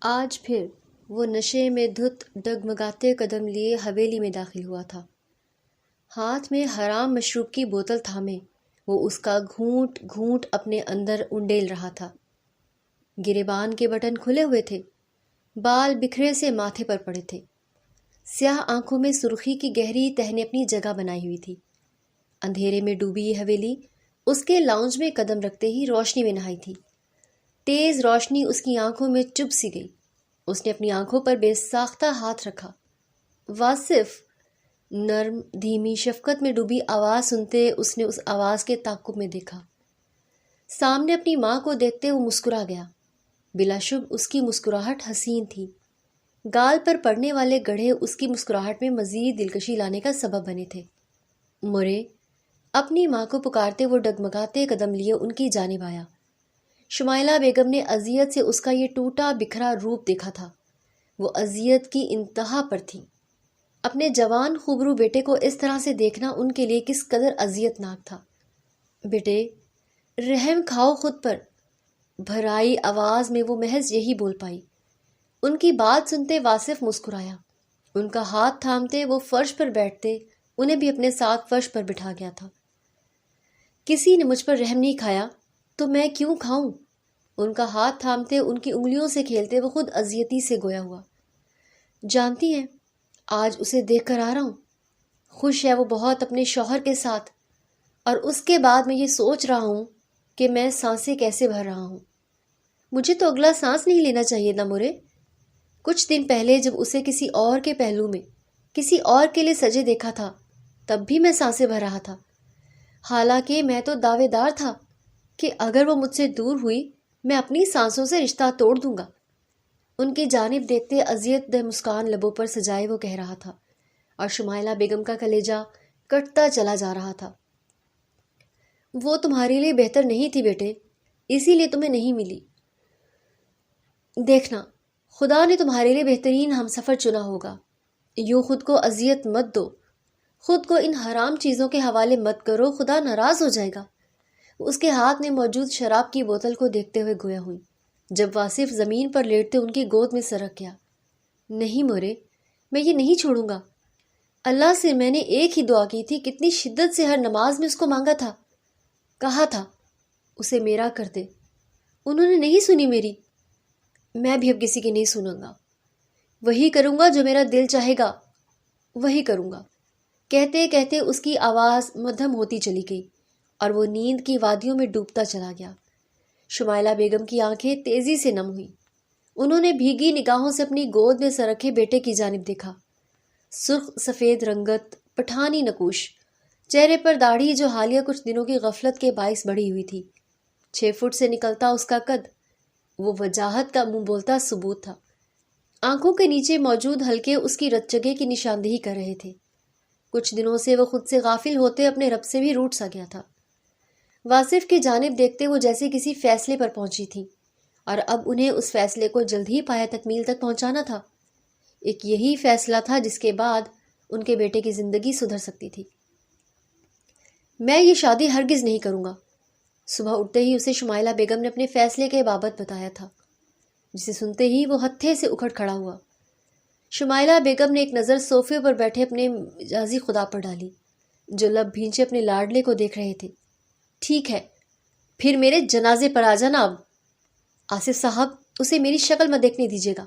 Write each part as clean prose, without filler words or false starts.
آج پھر وہ نشے میں دھت ڈگمگاتے قدم لیے حویلی میں داخل ہوا تھا۔ ہاتھ میں حرام مشروب کی بوتل تھامے وہ اس کا گھونٹ گھونٹ اپنے اندر انڈیل رہا تھا۔ گریبان کے بٹن کھلے ہوئے تھے، بال بکھرے سے ماتھے پر پڑے تھے، سیاہ آنکھوں میں سرخی کی گہری تہ نے اپنی جگہ بنائی ہوئی تھی۔ اندھیرے میں ڈوبی یہ حویلی اس کے لاؤنج میں قدم رکھتے ہی روشنی میں نہائی تھی۔ تیز روشنی اس کی آنکھوں میں چبھ سی گئی۔ اس نے اپنی آنکھوں پر بے ساختہ ہاتھ رکھا۔ واصف نرم دھیمی شفقت میں ڈوبی آواز سنتے اس نے اس آواز کے تعاقب میں دیکھا۔ سامنے اپنی ماں کو دیکھتے وہ مسکرا گیا۔ بلا شبہ اس کی مسکراہٹ حسین تھی۔ گال پر پڑنے والے گڑھے اس کی مسکراہٹ میں مزید دلکشی لانے کا سبب بنے تھے۔ مرے اپنی ماں کو پکارتے وہ ڈگمگاتے قدم لیے ان کی جانب آیا۔ شمائلہ بیگم نے اذیت سے اس کا یہ ٹوٹا بکھرا روپ دیکھا تھا۔ وہ اذیت کی انتہا پر تھی۔ اپنے جوان خوبرو بیٹے کو اس طرح سے دیکھنا ان کے لیے کس قدر اذیت ناک تھا۔ بیٹے رحم کھاؤ خود پر، بھرائی آواز میں وہ محض یہی بول پائی۔ ان کی بات سنتے واصف مسکرایا۔ ان کا ہاتھ تھامتے وہ فرش پر بیٹھتے انہیں بھی اپنے ساتھ فرش پر بٹھا گیا تھا۔ کسی نے مجھ پر رحم نہیں کھایا تو میں کیوں کھاؤں؟ ان کا ہاتھ تھامتے ان کی انگلیوں سے کھیلتے وہ خود اذیتی سے گویا ہوا۔ جانتی ہیں آج اسے دیکھ کر آ رہا ہوں، خوش ہے وہ بہت اپنے شوہر کے ساتھ، اور اس کے بعد میں یہ سوچ رہا ہوں کہ میں سانسیں کیسے بھر رہا ہوں۔ مجھے تو اگلا سانس نہیں لینا چاہیے نا مرے۔ کچھ دن پہلے جب اسے کسی اور کے پہلو میں کسی اور کے لیے سجے دیکھا تھا تب بھی میں سانسیں بھر رہا تھا، حالانکہ میں تو دعوے دار تھا کہ اگر وہ مجھ سے دور ہوئی میں اپنی سانسوں سے رشتہ توڑ دوں گا۔ ان کی جانب دیکھتے اذیت دہ مسکان لبوں پر سجائے وہ کہہ رہا تھا، اور شمائلہ بیگم کا کلیجہ کٹتا چلا جا رہا تھا۔ وہ تمہارے لیے بہتر نہیں تھی بیٹے، اسی لیے تمہیں نہیں ملی۔ دیکھنا خدا نے تمہارے لیے بہترین ہمسفر چنا ہوگا۔ یوں خود کو اذیت مت دو، خود کو ان حرام چیزوں کے حوالے مت کرو، خدا ناراض ہو جائے گا۔ اس کے ہاتھ میں موجود شراب کی بوتل کو دیکھتے ہوئے گویا ہوئی، جب واصف زمین پر لیٹتے ان کی گود میں سرک گیا۔ نہیں مورے، میں یہ نہیں چھوڑوں گا۔ اللہ سے میں نے ایک ہی دعا کی تھی، کتنی شدت سے ہر نماز میں اس کو مانگا تھا، کہا تھا اسے میرا کر دے۔ انہوں نے نہیں سنی میری۔ میں بھی اب کسی کی نہیں سنوں گا، وہی کروں گا جو میرا دل چاہے گا، وہی کروں گا۔ کہتے کہتے اس کی آواز مدھم ہوتی چلی گئی اور وہ نیند کی وادیوں میں ڈوبتا چلا گیا۔ شمائلہ بیگم کی آنکھیں تیزی سے نم ہوئیں۔ انہوں نے بھیگی نگاہوں سے اپنی گود میں سر رکھے بیٹے کی جانب دیکھا۔ سرخ سفید رنگت، پٹھانی نقوش، چہرے پر داڑھی جو حالیہ کچھ دنوں کی غفلت کے باعث بڑھی ہوئی تھی، 6 فٹ سے نکلتا اس کا قد، وہ وجاہت کا منہ بولتا ثبوت تھا۔ آنکھوں کے نیچے موجود حلقے اس کی رت جگہ کی نشاندہی کر رہے تھے۔ کچھ دنوں سے وہ خود سے غافل ہوتے اپنے رب سے بھی روٹھ سا گیا تھا۔ واصف کی جانب دیکھتے وہ جیسے کسی فیصلے پر پہنچی تھی، اور اب انہیں اس فیصلے کو جلد ہی پایہ تکمیل تک پہنچانا تھا۔ ایک یہی فیصلہ تھا جس کے بعد ان کے بیٹے کی زندگی سدھر سکتی تھی۔ میں یہ شادی ہرگز نہیں کروں گا، صبح اٹھتے ہی اسے شمائلہ بیگم نے اپنے فیصلے کے بابت بتایا تھا، جسے سنتے ہی وہ ہتھے سے اکھڑ کھڑا ہوا۔ شمائلہ بیگم نے ایک نظر صوفے پر بیٹھے اپنے مجازی خدا پر ڈالی، جو لب بھینچے اپنے لاڈلے کو دیکھ رہے تھے۔ ٹھیک ہے، پھر میرے جنازے پر آ جانا۔ اب آصف صاحب اسے میری شکل مت دیکھنے دیجیے گا۔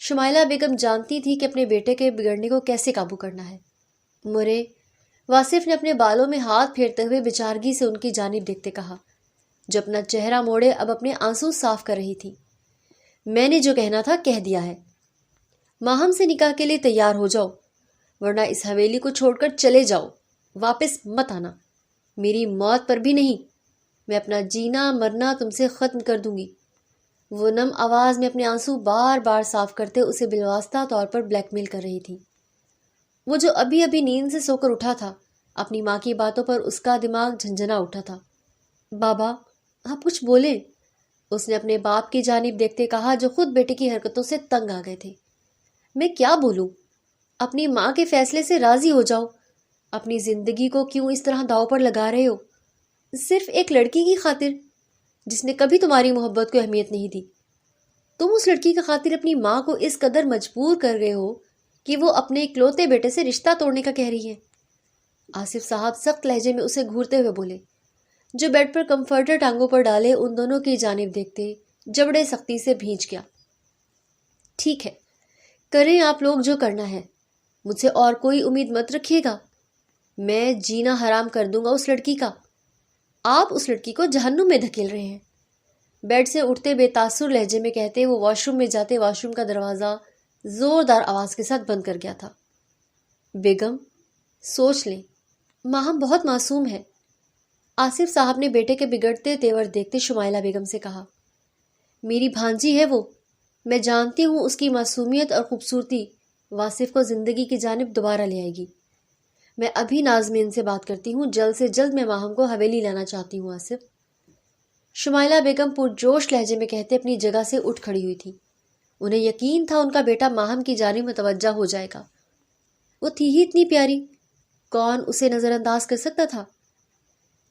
شمائلہ بیگم جانتی تھی کہ اپنے بیٹے کے بگڑنے کو کیسے قابو کرنا ہے۔ مرے، واصف نے اپنے بالوں میں ہاتھ پھیرتے ہوئے بچارگی سے ان کی جانب دیکھتے کہا، جو اپنا چہرہ موڑے اب اپنے آنسو صاف کر رہی تھی۔ میں نے جو کہنا تھا کہہ دیا ہے۔ ماہم سے نکاح کے لیے تیار ہو جاؤ، ورنہ اس حویلی کو چھوڑ کر چلے جاؤ، واپس مت آنا۔ میری موت پر بھی نہیں، میں اپنا جینا مرنا تم سے ختم کر دوں گی۔ وہ نم آواز میں اپنے آنسو بار بار صاف کرتے اسے بالواسطہ طور پر بلیک میل کر رہی تھی۔ وہ جو ابھی ابھی نیند سے سو کر اٹھا تھا، اپنی ماں کی باتوں پر اس کا دماغ جھنجھنا اٹھا تھا۔ بابا آپ کچھ بولے، اس نے اپنے باپ کی جانب دیکھتے کہا، جو خود بیٹے کی حرکتوں سے تنگ آ گئے تھے۔ میں کیا بولوں؟ اپنی ماں کے فیصلے سے راضی ہو جاؤ۔ اپنی زندگی کو کیوں اس طرح داؤ پر لگا رہے ہو؟ صرف ایک لڑکی کی خاطر جس نے کبھی تمہاری محبت کو اہمیت نہیں دی۔ تم اس لڑکی کا خاطر اپنی ماں کو اس قدر مجبور کر رہے ہو کہ وہ اپنے اکلوتے بیٹے سے رشتہ توڑنے کا کہہ رہی ہے۔ آصف صاحب سخت لہجے میں اسے گھورتے ہوئے بولے، جو بیڈ پر کمفرٹر ٹانگوں پر ڈالے ان دونوں کی جانب دیکھتے جبڑے سختی سے بھینچ گیا۔ ٹھیک ہے، کریں آپ لوگ جو کرنا ہے، مجھ سے اور کوئی امید مت رکھیے گا۔ میں جینا حرام کر دوں گا اس لڑکی کا۔ آپ اس لڑکی کو جہنم میں دھکیل رہے ہیں۔ بیڈ سے اٹھتے بے تاثر لہجے میں کہتے وہ واش روم میں جاتے واش روم کا دروازہ زوردار آواز کے ساتھ بند کر گیا تھا۔ بیگم سوچ لیں، ماہم بہت معصوم ہے۔ آصف صاحب نے بیٹے کے بگڑتے تیور دیکھتے شمائلہ بیگم سے کہا، میری بھانجی ہے وہ، میں جانتی ہوں اس کی معصومیت اور خوبصورتی واصف کو زندگی کی جانب دوبارہ لے آئے گی۔ میں ابھی ناظمین سے بات کرتی ہوں، جلد سے جلد میں ماہم کو حویلی لانا چاہتی ہوں۔ آصف، شمائلہ بیگم پرجوش لہجے میں کہتے اپنی جگہ سے اٹھ کھڑی ہوئی تھی۔ انہیں یقین تھا ان کا بیٹا ماہم کی جانب متوجہ ہو جائے گا۔ وہ تھی ہی اتنی پیاری، کون اسے نظر انداز کر سکتا تھا؟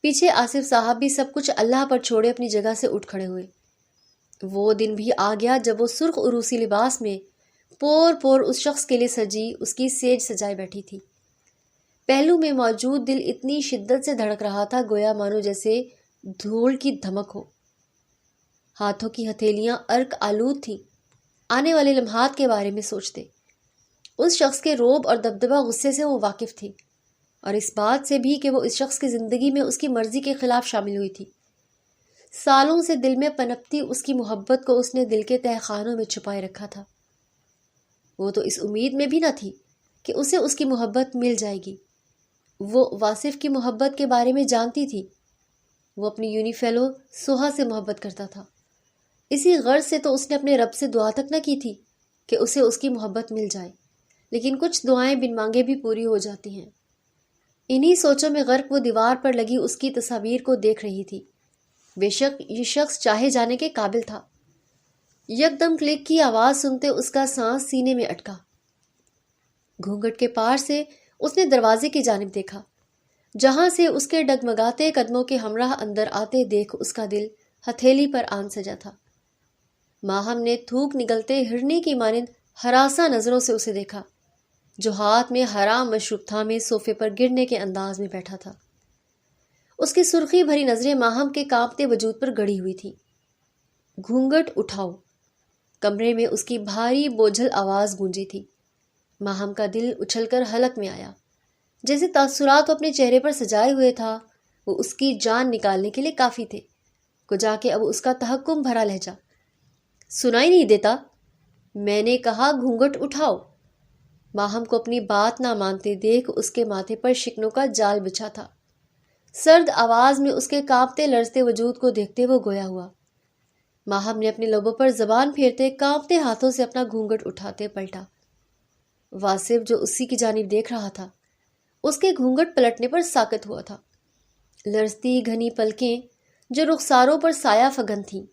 پیچھے آصف صاحب بھی سب کچھ اللہ پر چھوڑے اپنی جگہ سے اٹھ کھڑے ہوئے۔ وہ دن بھی آ گیا جب وہ سرخ عروسی لباس میں پور پور اس شخص کے لیے سجی اس کی سیج سجائے بیٹھی تھی۔ پہلو میں موجود دل اتنی شدت سے دھڑک رہا تھا گویا مانو جیسے دھول کی دھمک ہو۔ ہاتھوں کی ہتھیلیاں عرق آلود تھیں۔ آنے والے لمحات کے بارے میں سوچتے اس شخص کے روب اور دبدبہ غصے سے وہ واقف تھی، اور اس بات سے بھی کہ وہ اس شخص کی زندگی میں اس کی مرضی کے خلاف شامل ہوئی تھی۔ سالوں سے دل میں پنپتی اس کی محبت کو اس نے دل کے تہہ خانوں میں چھپائے رکھا تھا۔ وہ تو اس امید میں بھی نہ تھی کہ اسے اس کی محبت مل جائے گی۔ وہ واصف کی محبت کے بارے میں جانتی تھی۔ وہ اپنی یونی فیلو سوہا سے محبت کرتا تھا۔ اسی غرض سے تو اس نے اپنے رب سے دعا تک نہ کی تھی کہ اسے اس کی محبت مل جائے، لیکن کچھ دعائیں بن مانگے بھی پوری ہو جاتی ہیں۔ انہی سوچوں میں غرق وہ دیوار پر لگی اس کی تصاویر کو دیکھ رہی تھی۔ بے شک یہ شخص چاہے جانے کے قابل تھا۔ یکدم کلک کی آواز سنتے اس کا سانس سینے میں اٹکا۔ گھونگھٹ کے پار سے اس نے دروازے کی جانب دیکھا، جہاں سے اس کے ڈگمگاتے قدموں کے ہمراہ اندر آتے دیکھ اس کا دل ہتھیلی پر آن سجا تھا۔ ماہم نے تھوک نگلتے ہرنی کی مانند ہراساں نظروں سے اسے دیکھا، جو ہاتھ میں حرام مشروب تھامے صوفے پر گرنے کے انداز میں بیٹھا تھا۔ اس کی سرخی بھری نظریں ماہم کے کانپتے وجود پر گڑی ہوئی تھی۔ گھونگھٹ اٹھاؤ، کمرے میں اس کی بھاری بوجھل آواز گونجی تھی۔ ماہم کا دل اچھل کر حلق میں آیا، جیسے تاثرات وہ اپنے چہرے پر سجائے ہوئے تھا وہ اس کی جان نکالنے کے لیے کافی تھے۔ کجا کے اب اس کا تحکم بھرا لہجہ، سنائی نہیں دیتا؟ میں نے کہا گھونگھٹ اٹھاؤ۔ ماہم کو اپنی بات نہ مانتے دیکھ اس کے ماتھے پر شکنوں کا جال بچھا تھا۔ سرد آواز میں اس کے کانپتے لرزتے وجود کو دیکھتے وہ گویا ہوا۔ ماہم نے اپنے لبوں پر زبان پھیرتے کانپتے ہاتھوں سے اپنا گھونگھٹ اٹھاتے پلٹا۔ واصف جو اسی کی جانب دیکھ رہا تھا، اس کے گھونگھٹ پلٹنے پر ساکت ہوا تھا۔ لرزتی گھنی پلکیں جو رخساروں پر سایہ فگن تھیں،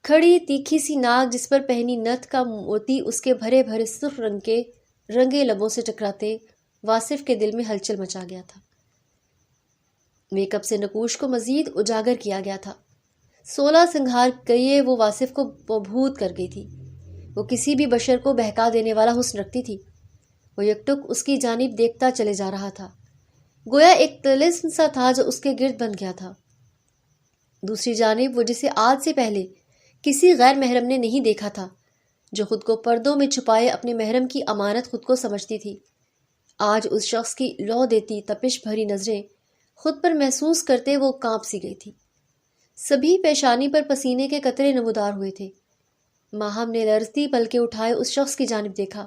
کھڑی تیکھی سی ناک جس پر پہنی نتھ کا موتی اس کے بھرے بھرے سرخ رنگ کے رنگے لبوں سے ٹکراتے واصف کے دل میں ہلچل مچا گیا تھا۔ میک اپ سے نقوش کو مزید اجاگر کیا گیا تھا۔ 16 سنگھار کیے وہ واصف کو مبہوت کر گئی تھی۔ وہ کسی بھی بشر کو بہکا دینے والا حسن رکھتی تھی۔ وہ یکٹک اس کی جانب دیکھتا چلے جا رہا تھا، گویا ایک طلسم سا تھا جو اس کے گرد بن گیا تھا۔ دوسری جانب وہ جسے آج سے پہلے کسی غیر محرم نے نہیں دیکھا تھا، جو خود کو پردوں میں چھپائے اپنے محرم کی امانت خود کو سمجھتی تھی، آج اس شخص کی لو دیتی تپش بھری نظریں خود پر محسوس کرتے وہ کانپ سی گئی تھی۔ سبھی پیشانی پر پسینے کے قطرے نمودار ہوئے تھے۔ ماہم نے لرزتی پلکیں اٹھائے اس شخص کی جانب دیکھا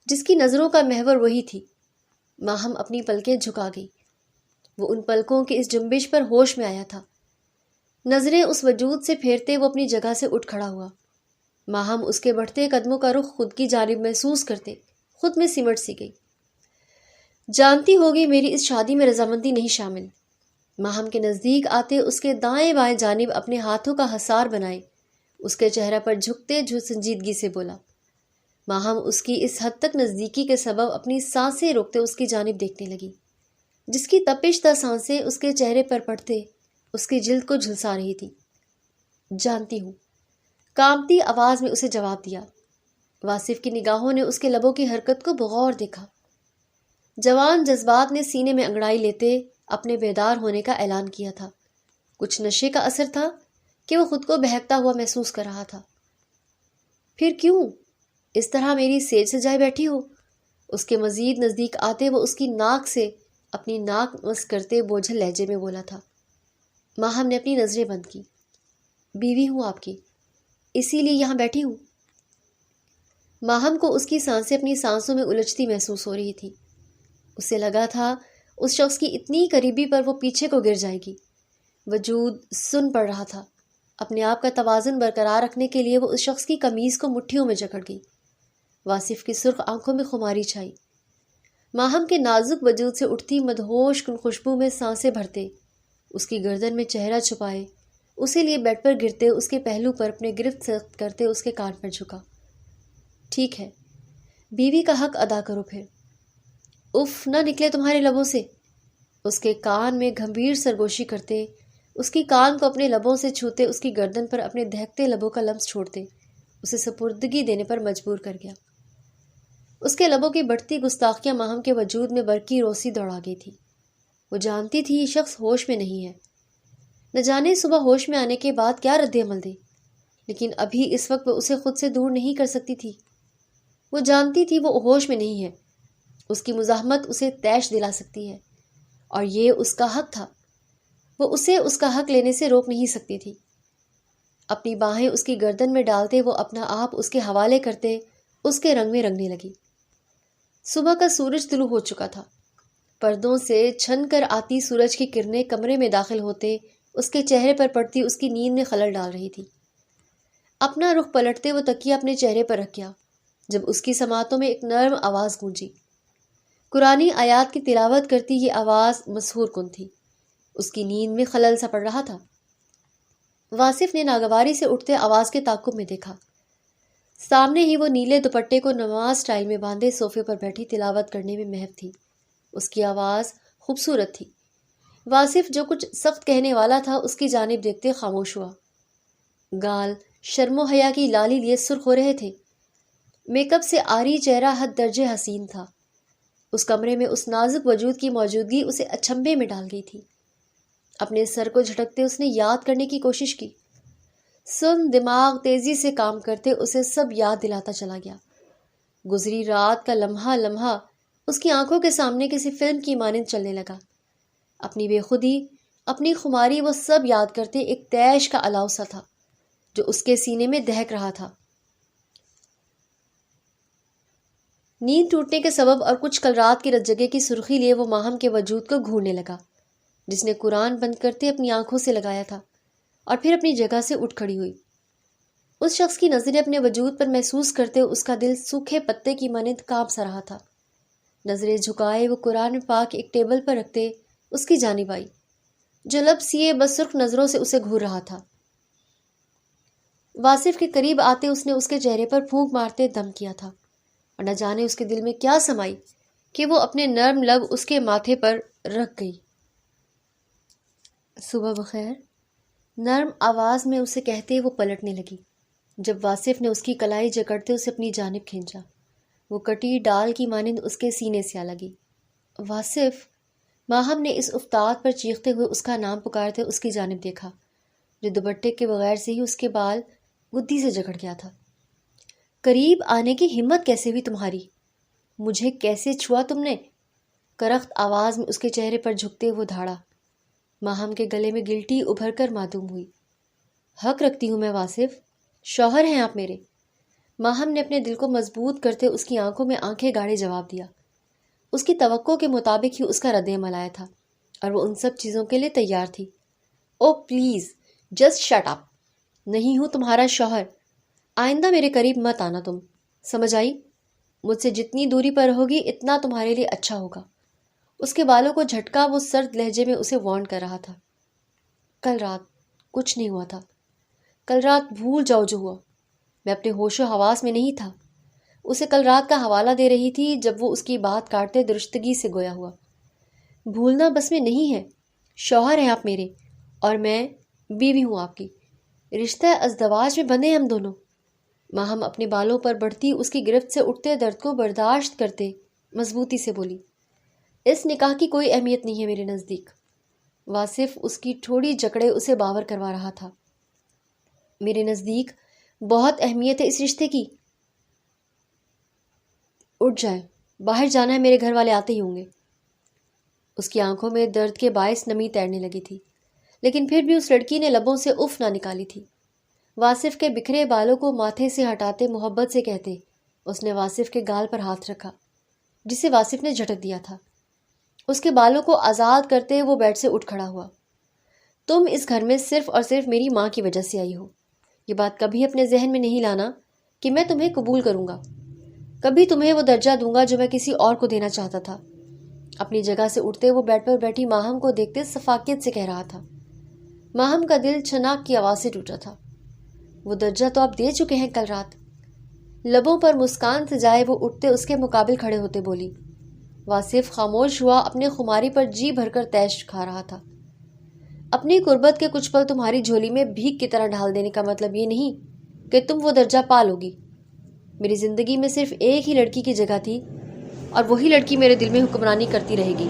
جس کی نظروں کا محور وہی تھی۔ ماہم اپنی پلکیں جھکا گئی۔ وہ ان پلکوں کی اس جنبش پر ہوش میں آیا تھا۔ نظریں اس وجود سے پھیرتے وہ اپنی جگہ سے اٹھ کھڑا ہوا۔ ماہم اس کے بڑھتے قدموں کا رخ خود کی جانب محسوس کرتے خود میں سمٹ سی گئی۔ جانتی ہوگی میری اس شادی میں رضامندی نہیں شامل۔ ماہم کے نزدیک آتے اس کے دائیں بائیں جانب اپنے ہاتھوں کا حصار بنائے اس کے چہرہ پر جھکتے سنجیدگی سے بولا۔ ماہم اس کی اس حد تک نزدیکی کے سبب اپنی سانسیں روکتے اس کی جانب دیکھنے لگی، جس کی تپش دہ سانسیں اس کے چہرے پر پڑتے اس کی جلد کو جھلسا رہی تھی۔ جانتی ہوں، کانپتی آواز میں اسے جواب دیا۔ واصف کی نگاہوں نے اس کے لبوں کی حرکت کو بغور دیکھا۔ جوان جذبات نے سینے میں انگڑائی لیتے اپنے بیدار ہونے کا اعلان کیا تھا۔ کچھ نشے کا اثر تھا کہ وہ خود کو بہکتا ہوا محسوس کر رہا تھا۔ پھر کیوں اس طرح میری سیج سجائے بیٹھی ہو؟ اس کے مزید نزدیک آتے وہ اس کی ناک سے اپنی ناک مس کرتے بوجھل لہجے میں بولا تھا۔ ماہم نے اپنی نظریں بند کی۔ بیوی ہوں آپ کی، اسی لیے یہاں بیٹھی ہوں۔ ماہم کو اس کی سانسیں اپنی سانسوں میں الجھتی محسوس ہو رہی تھی۔ اسے لگا تھا اس شخص کی اتنی قریبی پر وہ پیچھے کو گر جائے گی۔ وجود سن پڑ رہا تھا۔ اپنے آپ کا توازن برقرار رکھنے کے لیے وہ اس شخص کی قمیض کو مٹھیوں میں جکڑ گئی۔ واصف کی سرخ آنکھوں میں خماری چھائی۔ ماہم کے نازک وجود سے اٹھتی مدہوش کن خوشبو میں سانسیں بھرتے، اس کی گردن میں چہرہ چھپائے، اسی لیے بیڈ پر گرتے اس کے پہلو پر اپنے گرفت سخت کرتے اس کے کان پر جھکا۔ ٹھیک ہے، بیوی کا حق ادا کرو پھر۔ اف نہ نکلے تمہارے لبوں سے۔ اس کے کان میں گھمبیر سرگوشی کرتے، اس کی کان کو اپنے لبوں سے چھوتے، اس کی گردن پر اپنے دہکتے لبوں کا لمس چھوڑتے اسے سپردگی دینے پر مجبور کر گیا۔ اس کے لبوں کی بڑھتی گستاخیاں ماہم کے وجود میں برقی روسی دوڑا گئی تھی۔ وہ جانتی تھی یہ شخص ہوش میں نہیں ہے، نہ جانے صبح ہوش میں آنے کے بعد کیا رد عمل دے، لیکن ابھی اس وقت وہ اسے خود سے دور نہیں کر سکتی تھی۔ وہ جانتی تھی وہ ہوش میں نہیں ہے، اس کی مزاحمت اسے طیش دلا سکتی ہے، اور یہ اس کا حق تھا۔ وہ اسے اس کا حق لینے سے روک نہیں سکتی تھی۔ اپنی باہیں اس کی گردن میں ڈالتے وہ اپنا آپ اس کے حوالے کرتے اس کے رنگ میں رنگنے لگی۔ صبح کا سورج طلوع ہو چکا تھا۔ پردوں سے چھن کر آتی سورج کی کرنیں کمرے میں داخل ہوتے اس کے چہرے پر پڑتی اس کی نیند میں خلل ڈال رہی تھی۔ اپنا رخ پلٹتے وہ تکیہ اپنے چہرے پر رکھ گیا جب اس کی سماعتوں میں ایک نرم آواز گونجی۔ قرآنی آیات کی تلاوت کرتی یہ آواز مسحور کن تھی۔ اس کی نیند میں خلل سا پڑ رہا تھا۔ واصف نے ناگواری سے اٹھتے آواز کے تعاقب میں دیکھا۔ سامنے ہی وہ نیلے دوپٹے کو نماز سٹائل میں باندھے صوفے پر بیٹھی تلاوت کرنے میں محو تھی۔ اس کی آواز خوبصورت تھی۔ واصف جو کچھ سخت کہنے والا تھا اس کی جانب دیکھتے خاموش ہوا۔ گال شرم و حیا کی لالی لیے سرخ ہو رہے تھے۔ میک اپ سے عاری چہرہ حد درجے حسین تھا۔ اس کمرے میں اس نازک وجود کی موجودگی اسے اچنبھے میں ڈال گئی تھی۔ اپنے سر کو جھٹکتے اس نے یاد کرنے کی کوشش کی۔ دماغ تیزی سے کام کرتے اسے سب یاد دلاتا چلا گیا۔ گزری رات کا لمحہ لمحہ اس کی آنکھوں کے سامنے کسی فلم کی مانند چلنے لگا۔ اپنی بے خودی، اپنی خماری وہ سب یاد کرتے ایک طیش کا الاؤ سا تھا جو اس کے سینے میں دہک رہا تھا۔ نیند ٹوٹنے کے سبب اور کچھ کل رات کی رت جگہ کی سرخی لیے وہ ماہم کے وجود کو گھورنے لگا جس نے قرآن بند کرتے اپنی آنکھوں سے لگایا تھا، اور پھر اپنی جگہ سے اٹھ کھڑی ہوئی۔ اس شخص کی نظریں اپنے وجود پر محسوس کرتے اس کا دل سوکھے پتے کی مانند کانپ سا رہا تھا۔ نظریں جھکائے وہ قرآن پاک ایک ٹیبل پر رکھتے اس کی جانب آئی جو لب سیے بس سرخ نظروں سے اسے گھور رہا تھا۔ واصف کے قریب آتے اس نے اس کے چہرے پر پھونک مارتے دم کیا تھا، اور نہ جانے اس کے دل میں کیا سمائی کہ وہ اپنے نرم لب اس کے ماتھے پر رکھ گئی۔ صبح بخیر، نرم آواز میں اسے کہتے وہ پلٹنے لگی جب واصف نے اس کی کلائی جکڑتے اسے اپنی جانب کھینچا۔ وہ کٹی ڈال کی مانند اس کے سینے سے آ لگی۔ واصف! ماہم نے اس افتاد پر چیختے ہوئے اس کا نام پکارتے اس کی جانب دیکھا جو دوپٹے کے بغیر سے ہی اس کے بال گدی سے جکڑ گیا تھا۔ قریب آنے کی ہمت کیسے ہوئی تمہاری؟ مجھے کیسے چھوا تم نے؟ کرخت آواز میں اس کے چہرے پر جھکتے وہ دھاڑا۔ ماہم کے گلے میں گلٹی ابھر کر معدوم ہوئی۔ حق رکھتی ہوں میں واصف، شوہر ہیں آپ میرے۔ ماہم نے اپنے دل کو مضبوط کرتے اس کی آنکھوں میں آنکھیں گاڑے جواب دیا۔ اس کی توقع کے مطابق ہی اس کا رد عمل آیا تھا اور وہ ان سب چیزوں کے لیے تیار تھی۔ او پلیز جسٹ شٹ اپ، نہیں ہوں تمہارا شوہر، آئندہ میرے قریب مت آنا تم، سمجھ آئی؟ مجھ سے جتنی دوری پر رہو گی اتنا تمہارے لیے اچھا ہوگا۔ اس کے بالوں کو جھٹکا وہ سرد لہجے میں اسے وارن کر رہا تھا۔ کل رات کچھ نہیں ہوا تھا، کل رات بھول جاؤ جو ہوا، میں اپنے ہوش و حواس میں نہیں تھا۔ اسے کل رات کا حوالہ دے رہی تھی جب وہ اس کی بات کاٹتے درستگی سے گویا ہوا۔ بھولنا بس میں نہیں ہے، شوہر ہیں آپ میرے اور میں بیوی ہوں آپ کی۔ رشتہ ازدواج میں بندھے ہم دونوں۔ ماہم اپنے بالوں پر بڑھتی اس کی گرفت سے اٹھتے درد کو برداشت کرتے مضبوطی سے بولی، اس نکاح کی کوئی اہمیت نہیں ہے میرے نزدیک۔ واصف اس کی تھوڑی جکڑے اسے باور کروا رہا تھا۔ میرے نزدیک بہت اہمیت ہے اس رشتے کی۔ اٹھ جائے، باہر جانا ہے، میرے گھر والے آتے ہی ہوں گے۔ اس کی آنکھوں میں درد کے باعث نمی تیرنے لگی تھی، لیکن پھر بھی اس لڑکی نے لبوں سے اف نہ نکالی تھی۔ واصف کے بکھرے بالوں کو ماتھے سے ہٹاتے محبت سے کہتے اس نے واصف کے گال پر ہاتھ رکھا، جسے واصف نے جھٹک دیا تھا۔ اس کے بالوں کو آزاد کرتے وہ بیڈ سے اٹھ کھڑا ہوا۔ تم اس گھر میں صرف اور صرف میری ماں کی وجہ سے آئی ہو۔ یہ بات کبھی اپنے ذہن میں نہیں لانا کہ میں تمہیں قبول کروں گا، کبھی تمہیں وہ درجہ دوں گا جو میں کسی اور کو دینا چاہتا تھا۔ اپنی جگہ سے اٹھتے وہ بیڈ پر بیٹھی ماہم کو دیکھتے شفقت سے کہہ رہا تھا۔ ماہم کا دل چھناک کی آواز سے ٹوٹا تھا۔ وہ درجہ تو آپ دے چکے ہیں کل رات۔ لبوں پر مسکان سجائے وہ اٹھتے اس کے مقابل کھڑے ہوتے بولی۔ واصف خاموش ہوا، اپنے خماری پر جی بھر کر تیش کھا رہا تھا۔ اپنی قربت کے کچھ پل تمہاری جھولی میں بھیک کی طرح ڈھال دینے کا مطلب یہ نہیں کہ تم وہ درجہ پا لوگی۔ میری زندگی میں صرف ایک ہی لڑکی کی جگہ تھی، اور وہی لڑکی میرے دل میں حکمرانی کرتی رہے گی۔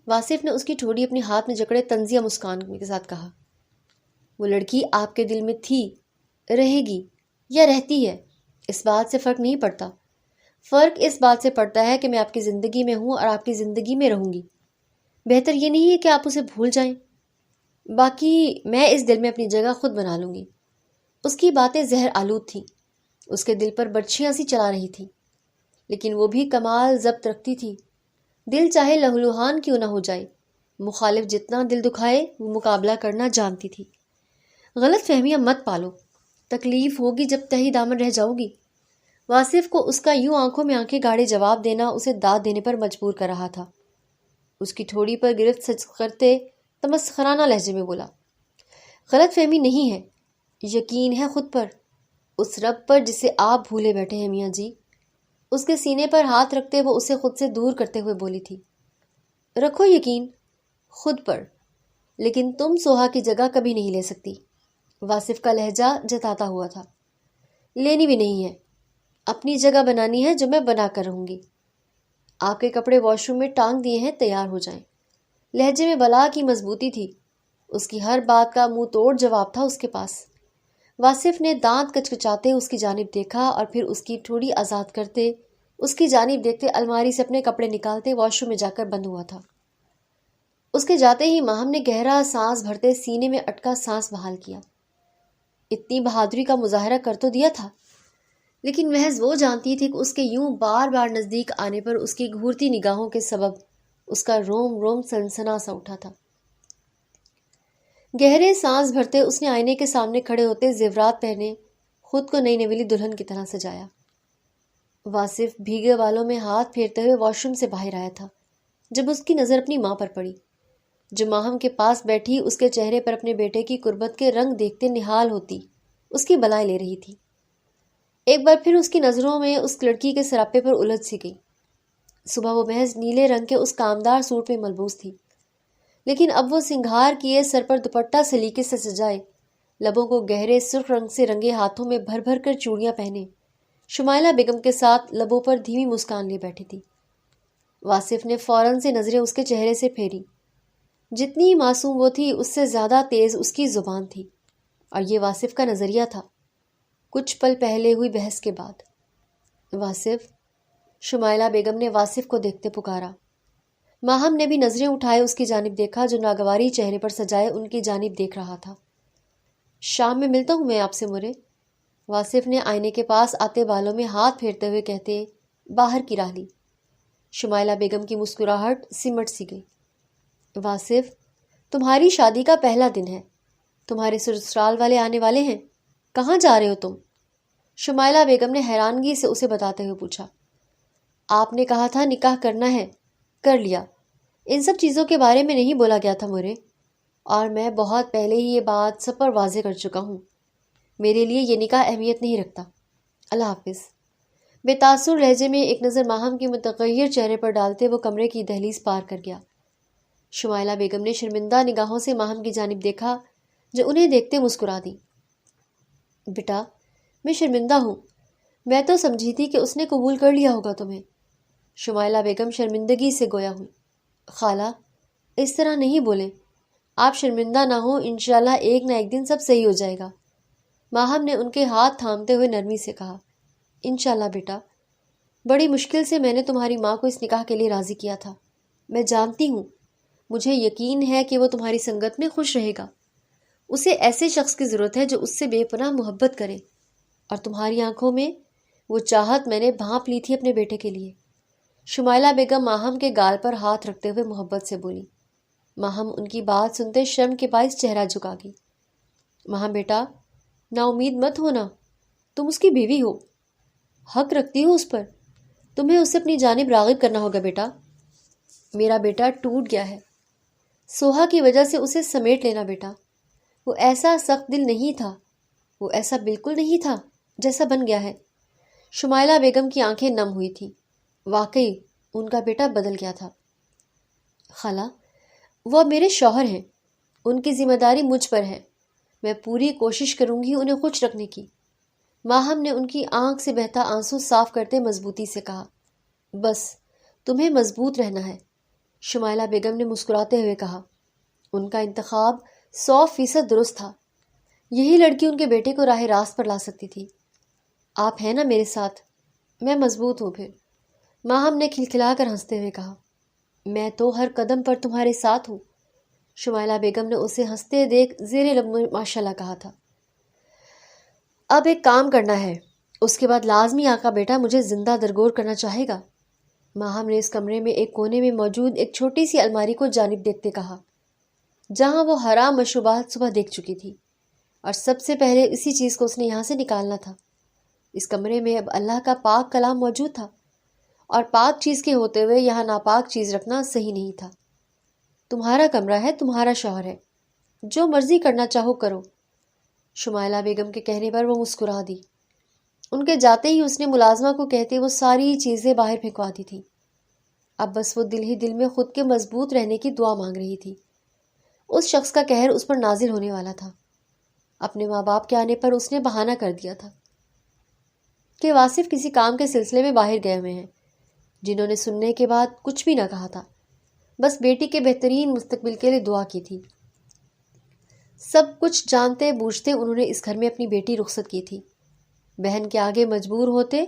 واصف نے اس کی ٹھوڑی اپنے ہاتھ میں جکڑے طنزیہ مسکان کے ساتھ کہا، وہ لڑکی آپ کے دل میں تھی، رہے گی یا رہتی ہے، اس بات سے فرق نہیں پڑتا۔ فرق اس بات سے پڑتا ہے کہ میں آپ کی زندگی میں ہوں اور آپ کی زندگی میں رہوں گی۔ بہتر یہ نہیں ہے کہ آپ اسے بھول جائیں۔ باقی میں اس دل میں اپنی جگہ خود بنا لوں گی۔ اس کی باتیں زہر آلود تھیں، اس کے دل پر برچھیاں سی چلا رہی تھیں، لیکن وہ بھی کمال ضبط رکھتی تھی۔ دل چاہے لہولہان کیوں نہ ہو جائے، مخالف جتنا دل دکھائے وہ مقابلہ کرنا جانتی تھی۔ غلط فہمیاں مت پالو، تکلیف ہوگی جب تہی دامن رہ جاؤ گی۔ واصف کو اس کا یوں آنکھوں میں آنکھیں گاڑے جواب دینا اسے داد دینے پر مجبور کر رہا تھا۔ اس کی تھوڑی پر گرفت سچ کرتے تمسخرانہ لہجے میں بولا، غلط فہمی نہیں ہے، یقین ہے خود پر، اس رب پر جسے آپ بھولے بیٹھے ہیں میاں جی۔ اس کے سینے پر ہاتھ رکھتے وہ اسے خود سے دور کرتے ہوئے بولی تھی، رکھو یقین خود پر، لیکن تم سوہا کی جگہ کبھی نہیں لے سکتی۔ واصف کا لہجہ جتاتا ہوا تھا، لینی بھی نہیں ہے، اپنی جگہ بنانی ہے جو میں بنا کر رہوں گی۔ آپ کے کپڑے واش روم میں ٹانگ دیے ہیں، تیار ہو جائیں۔ لہجے میں بلا کی مضبوطی تھی، اس کی ہر بات کا منہ توڑ جواب تھا اس کے پاس۔ واصف نے دانت کچکچاتے اس کی جانب دیکھا اور پھر اس کی ٹھوڑی آزاد کرتے اس کی جانب دیکھتے الماری سے اپنے کپڑے نکالتے واش روم میں جا کر بند ہوا تھا۔ اس کے جاتے ہی ماہم نے گہرا سانس بھرتے سینے میں اٹکا سانس بحال کیا۔ اتنی بہادری کا مظاہرہ کر تو دیا تھا، لیکن محض وہ جانتی تھی کہ اس کے یوں بار بار نزدیک آنے پر اس کی گھورتی نگاہوں کے سبب اس کا روم روم سنسنا سا اٹھا تھا۔ گہرے سانس بھرتے اس نے آئینے کے سامنے کھڑے ہوتے زیورات پہنے خود کو نئی نویلی دلہن کی طرح سجایا۔ واصف بھیگے بالوں میں ہاتھ پھیرتے ہوئے واش روم سے باہر آیا تھا جب اس کی نظر اپنی ماں پر پڑی، جو ماہم کے پاس بیٹھی اس کے چہرے پر اپنے بیٹے کی قربت کے رنگ دیکھتے نہال ہوتی اس کی بلائیں لے رہی تھی۔ ایک بار پھر اس کی نظروں میں اس لڑکی کے سراپے پر الجھ سی گئی۔ صبح وہ محض نیلے رنگ کے اس کامدار سوٹ میں ملبوس تھی، لیکن اب وہ سنگھار کیے سر پر دوپٹہ سلیقے سے سجائے، لبوں کو گہرے سرخ رنگ سے رنگے ہاتھوں میں بھر بھر کر چوڑیاں پہنے شمائلہ بیگم کے ساتھ لبوں پر دھیمی مسکان لیے بیٹھی تھی۔ واصف نے فوراً سے نظریں اس کے چہرے سے پھیری۔ جتنی معصوم وہ تھی اس سے زیادہ تیز اس کی زبان تھی، اور یہ واصف کا نظریہ تھا کچھ پل پہلے ہوئی بحث کے بعد۔ واصف، شمائلہ بیگم نے واصف کو دیکھتے پکارا۔ ماہم نے بھی نظریں اٹھائے اس کی جانب دیکھا جو ناگواری چہرے پر سجائے ان کی جانب دیکھ رہا تھا۔ شام میں ملتا ہوں میں آپ سے مرے، واصف نے آئینے کے پاس آتے بالوں میں ہاتھ پھیرتے ہوئے کہتے باہر کی راہ لی۔ شمائلہ بیگم کی مسکراہٹ سمٹ سی گئی۔ واصف، تمہاری شادی کا پہلا دن ہے، تمہارے سسرال والے آنے والے ہیں، کہاں جا رہے ہو تم؟ شمائلہ بیگم نے حیرانگی سے اسے بتاتے ہوئے پوچھا۔ آپ نے کہا تھا نکاح کرنا ہے، کر لیا، ان سب چیزوں کے بارے میں نہیں بولا گیا تھا مرے، اور میں بہت پہلے ہی یہ بات سب پر واضح کر چکا ہوں، میرے لیے یہ نکاح اہمیت نہیں رکھتا، اللہ حافظ۔ بے تاثر لہجے میں ایک نظر ماہم کے متغیر چہرے پر ڈالتے وہ کمرے کی دہلیز پار کر گیا۔ شمائلہ بیگم نے شرمندہ نگاہوں سے ماہم کی جانب دیکھا جو انہیں دیکھتے مسکرا دی۔ بیٹا، میں شرمندہ ہوں، میں تو سمجھی تھی کہ اس نے قبول کر لیا ہوگا تمہیں۔ شمائلہ بیگم شرمندگی سے گویا ہوئی۔ خالہ، اس طرح نہیں بولیں، آپ شرمندہ نہ ہوں، انشاءاللہ ایک نہ ایک دن سب صحیح ہو جائے گا۔ ماہم نے ان کے ہاتھ تھامتے ہوئے نرمی سے کہا۔ انشاءاللہ بیٹا، بڑی مشکل سے میں نے تمہاری ماں کو اس نکاح کے لیے راضی کیا تھا۔ میں جانتی ہوں، مجھے یقین ہے کہ وہ تمہاری سنگت میں خوش رہے گا۔ اسے ایسے شخص کی ضرورت ہے جو اس سے بے پناہ محبت کرے، اور تمہاری آنکھوں میں وہ چاہت میں نے بھانپ لی تھی اپنے بیٹے کے لیے۔ شمائلہ بیگم ماہم کے گال پر ہاتھ رکھتے ہوئے محبت سے بولی۔ ماہم ان کی بات سنتے شرم کے باعث چہرہ جھکا گئی۔ ماہم بیٹا، نا امید مت ہونا، تم اس کی بیوی ہو، حق رکھتی ہو اس پر، تمہیں اسے اپنی جانب راغب کرنا ہوگا بیٹا۔ میرا بیٹا ٹوٹ گیا ہے، سوہا کی وجہ سے اسے سمیٹ لینا بیٹا۔ وہ ایسا سخت دل نہیں تھا، وہ ایسا بالکل نہیں تھا جیسا بن گیا ہے۔ شمائلہ بیگم کی آنکھیں نم ہوئی تھیں، واقعی ان کا بیٹا بدل گیا تھا۔ خالہ، وہ اب میرے شوہر ہیں، ان کی ذمہ داری مجھ پر ہے، میں پوری کوشش کروں گی انہیں خوش رکھنے کی۔ ماہم نے ان کی آنکھ سے بہتا آنسو صاف کرتے مضبوطی سے کہا۔ بس تمہیں مضبوط رہنا ہے، شمائلہ بیگم نے مسکراتے ہوئے کہا۔ ان کا انتخاب 100% درست تھا، یہی لڑکی ان کے بیٹے کو راہ راست پر لا سکتی تھی۔ آپ ہیں نا میرے ساتھ، میں مضبوط ہوں پھر، ماہم نے کھلکھلا کر ہنستے ہوئے کہا۔ میں تو ہر قدم پر تمہارے ساتھ ہوں، شمائلہ بیگم نے اسے ہنستے دیکھ زیر لب ماشاءاللہ کہا تھا۔ اب ایک کام کرنا ہے، اس کے بعد لازمی آقا بیٹا مجھے زندہ درگور کرنا چاہے گا۔ ماہم نے اس کمرے میں ایک کونے میں موجود ایک چھوٹی سی الماری کو جانب دیکھتے کہا، جہاں وہ حرام مشروبات صبح دیکھ چکی تھی، اور سب سے پہلے اسی چیز کو اس نے یہاں سے نکالنا تھا۔ اس کمرے میں اب اللہ کا پاک کلام موجود تھا، اور پاک چیز کے ہوتے ہوئے یہاں ناپاک چیز رکھنا صحیح نہیں تھا۔ تمہارا کمرہ ہے، تمہارا شوہر ہے، جو مرضی کرنا چاہو کرو۔ شمائلہ بیگم کے کہنے پر وہ مسکرا دی۔ ان کے جاتے ہی اس نے ملازمہ کو کہتے وہ ساری چیزیں باہر پھینکوا دی تھی۔ اب بس وہ دل ہی دل میں خود کے مضبوط رہنے کی دعا مانگ رہی تھی۔ اس شخص کا قہر اس پر نازل ہونے والا تھا۔ اپنے ماں باپ کے آنے پر اس نے بہانہ کر دیا تھا کہ واصف کسی کام کے سلسلے میں باہر گئے ہوئے ہیں، جنہوں نے سننے کے بعد کچھ بھی نہ کہا تھا، بس بیٹی کے بہترین مستقبل کے لیے دعا کی تھی۔ سب کچھ جانتے بوجھتے انہوں نے اس گھر میں اپنی بیٹی رخصت کی تھی۔ بہن کے آگے مجبور ہوتے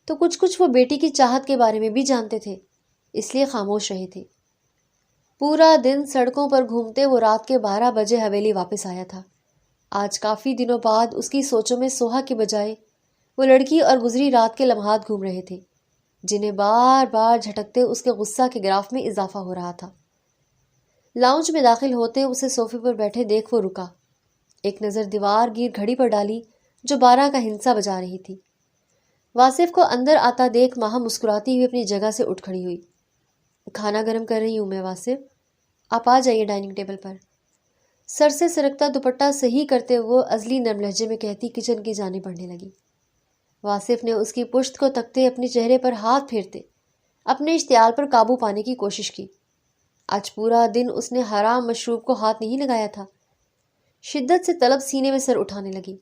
تو کچھ وہ بیٹی کی چاہت کے بارے میں بھی جانتے تھے، اس لیے خاموش رہے تھے۔ پورا دن سڑکوں پر گھومتے وہ رات کے 12 بجے حویلی واپس آیا تھا۔ آج کافی دنوں بعد اس کی سوچوں میں سوہا کے بجائے وہ لڑکی اور گزری رات کے لمحات گھوم رہے تھے، جنہیں بار بار جھٹکتے اس کے غصہ کے گراف میں اضافہ ہو رہا تھا۔ لاؤنج میں داخل ہوتے اسے صوفے پر بیٹھے دیکھ وہ رکا، ایک نظر دیوار گیر گھڑی پر ڈالی جو 12 کا ہندسہ بجا رہی تھی۔ واصف کو اندر آتا دیکھ ماہم مسکراتی ہوئی اپنی جگہ سے اٹھ کھڑی ہوئی۔ کھانا گرم کر رہی ہوں میں واصف، آپ آ جائیے ڈائننگ ٹیبل پر، سر سے سرکتا دوپٹہ صحیح کرتے وہ ازلی نرم لہجے میں کہتی کچن کی جانب بڑھنے لگی۔ واصف نے اس کی پشت کو تکتے اپنے چہرے پر ہاتھ پھیرتے اپنے اشتعال پر قابو پانے کی کوشش کی۔ آج پورا دن اس نے حرام مشروب کو ہاتھ نہیں لگایا تھا۔ شدت سے طلب سینے میں سر اٹھانے لگی۔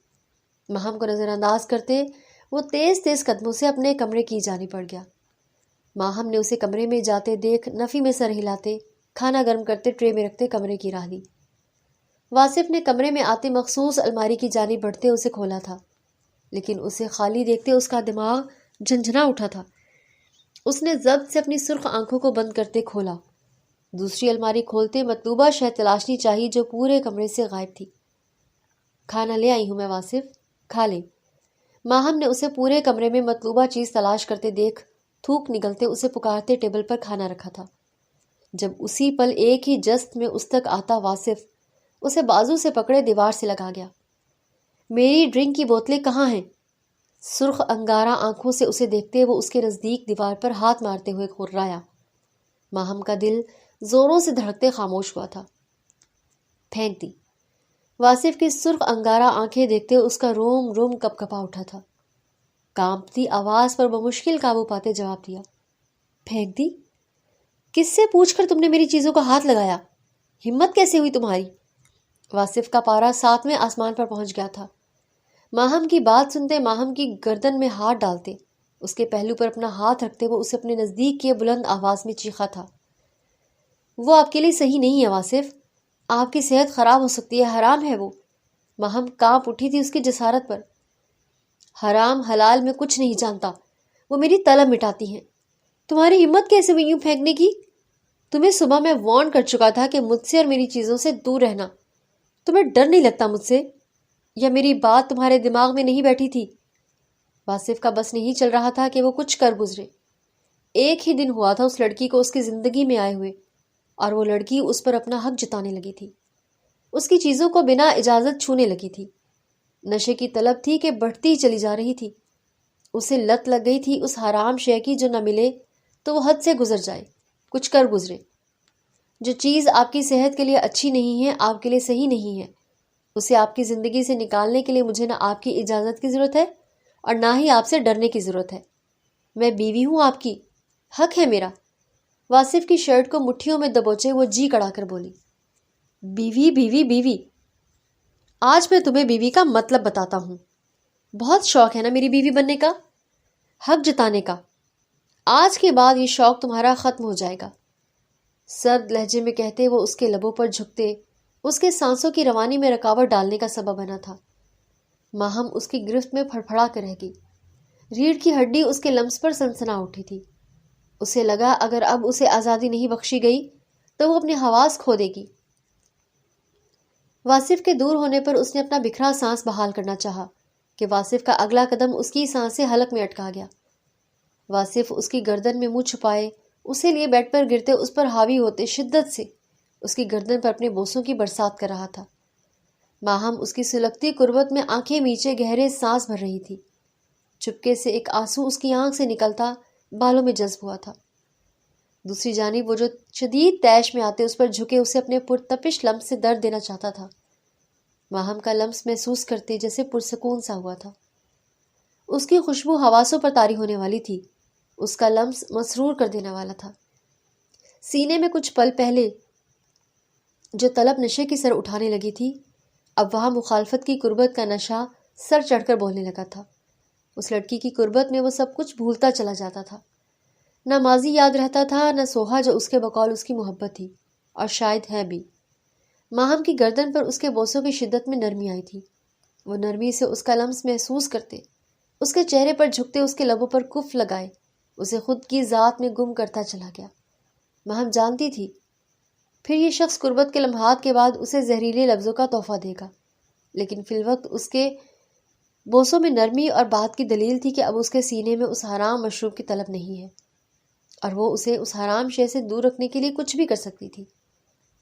ماہم کو نظر انداز کرتے وہ تیز تیز قدموں سے اپنے کمرے کی جانب بڑھ گیا۔ ماہم نے اسے کمرے میں جاتے دیکھ نفی میں سر ہلاتے، کھانا گرم کرتے ٹرے میں رکھتے کمرے کی راہ لی۔ واصف نے کمرے میں آتے مخصوص الماری کی جانب بڑھتے اسے کھولا تھا، لیکن اسے خالی دیکھتے اس کا دماغ جھنجھنا اٹھا تھا۔ اس نے ضبط سے اپنی سرخ آنکھوں کو بند کرتے کھولا، دوسری الماری کھولتے مطلوبہ شے تلاشنی چاہی جو پورے کمرے سے غائب تھی۔ کھانا لے آئی ہوں میں واصف، کھا لے۔ ماہم نے اسے پورے کمرے میں مطلوبہ چیز تلاش کرتے دیکھ تھوک نگلتے اسے پکارتے ٹیبل پر کھانا رکھا تھا۔ جب اسی پل ایک ہی جست میں اس تک آتا واصف اسے بازو سے پکڑے دیوار سے لگا گیا۔ میری ڈرنک کی بوتلیں کہاں ہیں؟ سرخ انگارہ آنکھوں سے اسے دیکھتے وہ اس کے نزدیک دیوار پر ہاتھ مارتے ہوئے کھررایا۔ ماہم کا دل زوروں سے دھڑکتے خاموش ہوا تھا۔ پھینک دی۔ واصف کی سرخ انگارہ آنکھیں دیکھتے اس کا روم روم کپ کپا اٹھا تھا۔ کانپتی آواز پر بمشکل قابو پاتے جواب دیا، پھینک دی؟ کس سے پوچھ کر تم نے میری چیزوں کو ہاتھ لگایا؟ ہمت کیسے ہوئی تمہاری؟ واصف کا پارا 7ویں آسمان پر پہنچ گیا تھا۔ ماہم کی بات سنتے ماہم کی گردن میں ہاتھ ڈالتے، اس کے پہلو پر اپنا ہاتھ رکھتے وہ اسے اپنے نزدیک کیے بلند آواز میں چیخا تھا، وہ آپ کے لیے صحیح نہیں ہے واصف، آپ کی صحت خراب ہو سکتی ہے، حرام ہے وہ۔ ماہم کانپ اٹھی تھی اس کی جسارت پر۔ حرام حلال میں کچھ نہیں جانتا، وہ میری طلب مٹاتی ہیں۔ تمہاری ہمت کیسے ہوئی یوں پھینکنے کی؟ تمہیں صبح میں وارن کر چکا تھا کہ مجھ سے اور میری چیزوں سے دور رہنا۔ تمہیں ڈر نہیں لگتا مجھ سے؟ یا میری بات تمہارے دماغ میں نہیں بیٹھی تھی؟ واصف کا بس نہیں چل رہا تھا کہ وہ کچھ کر گزرے۔ ایک ہی دن ہوا تھا اس لڑکی کو اس کی زندگی میں آئے ہوئے، اور وہ لڑکی اس پر اپنا حق جتانے لگی تھی، اس کی چیزوں کو بنا اجازت چھونے لگی تھی۔ نشے کی طلب تھی کہ بڑھتی چلی جا رہی تھی، اسے لت لگ گئی تھی اس حرام شے کی جو نہ ملے تو وہ حد سے گزر جائے، کچھ کر گزرے۔ جو چیز آپ کی صحت کے لیے اچھی نہیں ہے، آپ کے لیے صحیح نہیں ہے، اسے آپ کی زندگی سے نکالنے کے لیے مجھے نہ آپ کی اجازت کی ضرورت ہے اور نہ ہی آپ سے ڈرنے کی ضرورت ہے۔ میں بیوی ہوں آپ کی، حق ہے میرا۔ واصف کی شرٹ کو مٹھیوں میں دبوچے وہ جی کڑا کر بولی، بیوی بیوی بیوی؟ آج میں تمہیں بیوی کا مطلب بتاتا ہوں۔ بہت شوق ہے نا میری بیوی بننے کا، حق جتانے کا؟ آج کے بعد یہ شوق تمہارا ختم ہو جائے گا۔ سرد لہجے میں کہتے وہ اس کے لبوں پر جھکتے، اس کے سانسوں کی روانی میں رکاوٹ ڈالنے کا سبب بنا تھا۔ ماہم اس کی گرفت میں پھڑپھڑا کر رہ گئی، ریڑھ کی ہڈی اس کے لمس پر سنسنا اٹھی تھی۔ اسے لگا اگر اب اسے آزادی نہیں بخشی گئی تو وہ اپنے حواس کھو دے گی۔ واصف کے دور ہونے پر اس نے اپنا بکھرا سانس بحال کرنا چاہا کہ واصف کا اگلا قدم اس کی سانس سے حلق میں اٹکا گیا۔ واصف اس کی گردن میں منہ چھپائے اسے لیے بیڈ پر گرتے اس پر حاوی ہوتے شدت سے اس کی گردن پر اپنے بوسوں کی برسات کر رہا تھا۔ ماہم اس کی سلگتی قربت میں آنکھیں میچے گہرے سانس بھر رہی تھی۔ چپکے سے ایک آنسو اس کی آنکھ سے نکلتا بالوں میں جذب ہوا تھا۔ دوسری جانب وہ جو شدید طیش میں آتے اس پر جھکے اسے اپنے پرتپش لمس سے درد دینا چاہتا تھا۔ ماہم کا لمس محسوس کرتے جیسے پرسکون سا ہوا تھا۔ اس کی خوشبو حواسوں پر طاری ہونے والی تھی، اس کا لمس مسرور کر دینے والا تھا۔ سینے میں کچھ پل پہلے جو طلب نشے کی سر اٹھانے لگی تھی، اب وہاں مخالفت کی قربت کا نشہ سر چڑھ کر بولنے لگا تھا۔ اس لڑکی کی قربت میں وہ سب کچھ بھولتا چلا جاتا تھا، نہ ماضی یاد رہتا تھا نہ سوہا جو اس کے بقول اس کی محبت تھی، اور شاید ہے بھی۔ ماہم کی گردن پر اس کے بوسوں کی شدت میں نرمی آئی تھی، وہ نرمی سے اس کا لمس محسوس کرتے، اس کے چہرے پر جھکتے اس کے لبوں پر کف لگائے اسے خود کی ذات میں گم کرتا چلا گیا۔ ماہم جانتی تھی پھر یہ شخص قربت کے لمحات کے بعد اسے زہریلے لفظوں کا تحفہ دے گا، لیکن فی الوقت اس کے بوسوں میں نرمی اور بات کی دلیل تھی کہ اب اس کے سینے میں اس حرام مشروب کی طلب نہیں ہے، اور وہ اسے اس حرام شے سے دور رکھنے کے لیے کچھ بھی کر سکتی تھی۔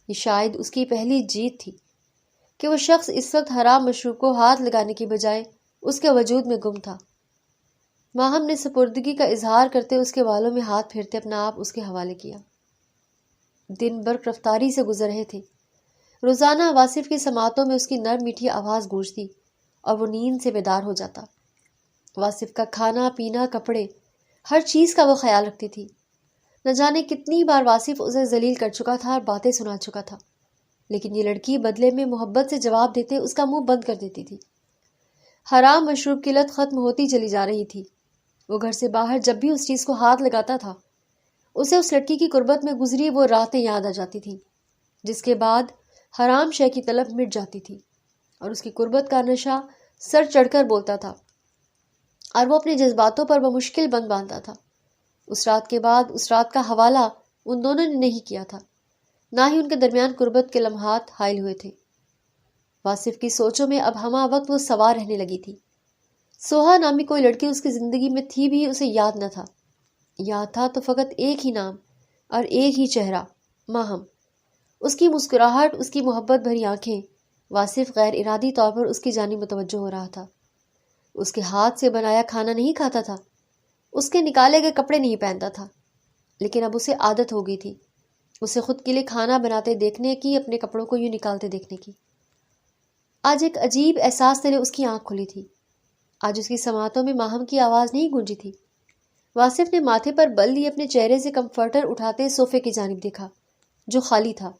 یہ شاید اس کی پہلی جیت تھی کہ وہ شخص اس وقت حرام مشروب کو ہاتھ لگانے کی بجائے اس کے وجود میں گم تھا۔ ماہم نے سپردگی کا اظہار کرتے اس کے بالوں میں ہاتھ پھیرتے اپنا آپ اس کے حوالے کیا۔ دن برق رفتاری سے گزر رہے تھے۔ روزانہ واصف کی سماعتوں میں اس کی نرم میٹھی آواز گونجتی اور وہ نیند سے بیدار ہو جاتا۔ واصف کا کھانا پینا کپڑے ہر چیز کا وہ خیال رکھتی تھی۔ نہ جانے کتنی بار واصف اسے ذلیل کر چکا تھا اور باتیں سنا چکا تھا، لیکن یہ لڑکی بدلے میں محبت سے جواب دیتے اس کا منہ بند کر دیتی تھی۔ حرام مشروب کی لت ختم ہوتی چلی جا رہی تھی۔ وہ گھر سے باہر جب بھی اس چیز کو ہاتھ لگاتا تھا اسے اس لڑکی کی قربت میں گزری وہ راتیں یاد آ جاتی تھیں، جس کے بعد حرام شے کی طلب مٹ جاتی تھی اور اس کی قربت کا نشہ سر چڑھ کر بولتا تھا، اور وہ اپنے جذباتوں پر بمشکل بند باندھتا تھا۔ اس رات کے بعد اس رات کا حوالہ ان دونوں نے نہیں کیا تھا، نہ ہی ان کے درمیان قربت کے لمحات حائل ہوئے تھے۔ واصف کی سوچوں میں اب ہمہ وقت وہ سوار رہنے لگی تھی۔ سوہا نامی کوئی لڑکی اس کی زندگی میں تھی بھی اسے یاد نہ تھا، یاد تھا تو فقط ایک ہی نام اور ایک ہی چہرہ، ماہم۔ اس کی مسکراہٹ، اس کی محبت بھری آنکھیں، واصف غیر ارادی طور پر اس کی جانب متوجہ ہو رہا تھا۔ اس کے ہاتھ سے بنایا کھانا نہیں کھاتا تھا، اس کے نکالے گئے کپڑے نہیں پہنتا تھا، لیکن اب اسے عادت ہو گئی تھی اسے خود کے لیے کھانا بناتے دیکھنے کی، اپنے کپڑوں کو یوں نکالتے دیکھنے کی۔ آج ایک عجیب احساس تلے اس کی آنکھ کھلی تھی۔ آج اس کی سماعتوں میں ماہم کی آواز نہیں گونجی تھی۔ واصف نے ماتھے پر بل لیے اپنے چہرے سے کمفرٹر اٹھاتے صوفے کی جانب دیکھا جو خالی تھا۔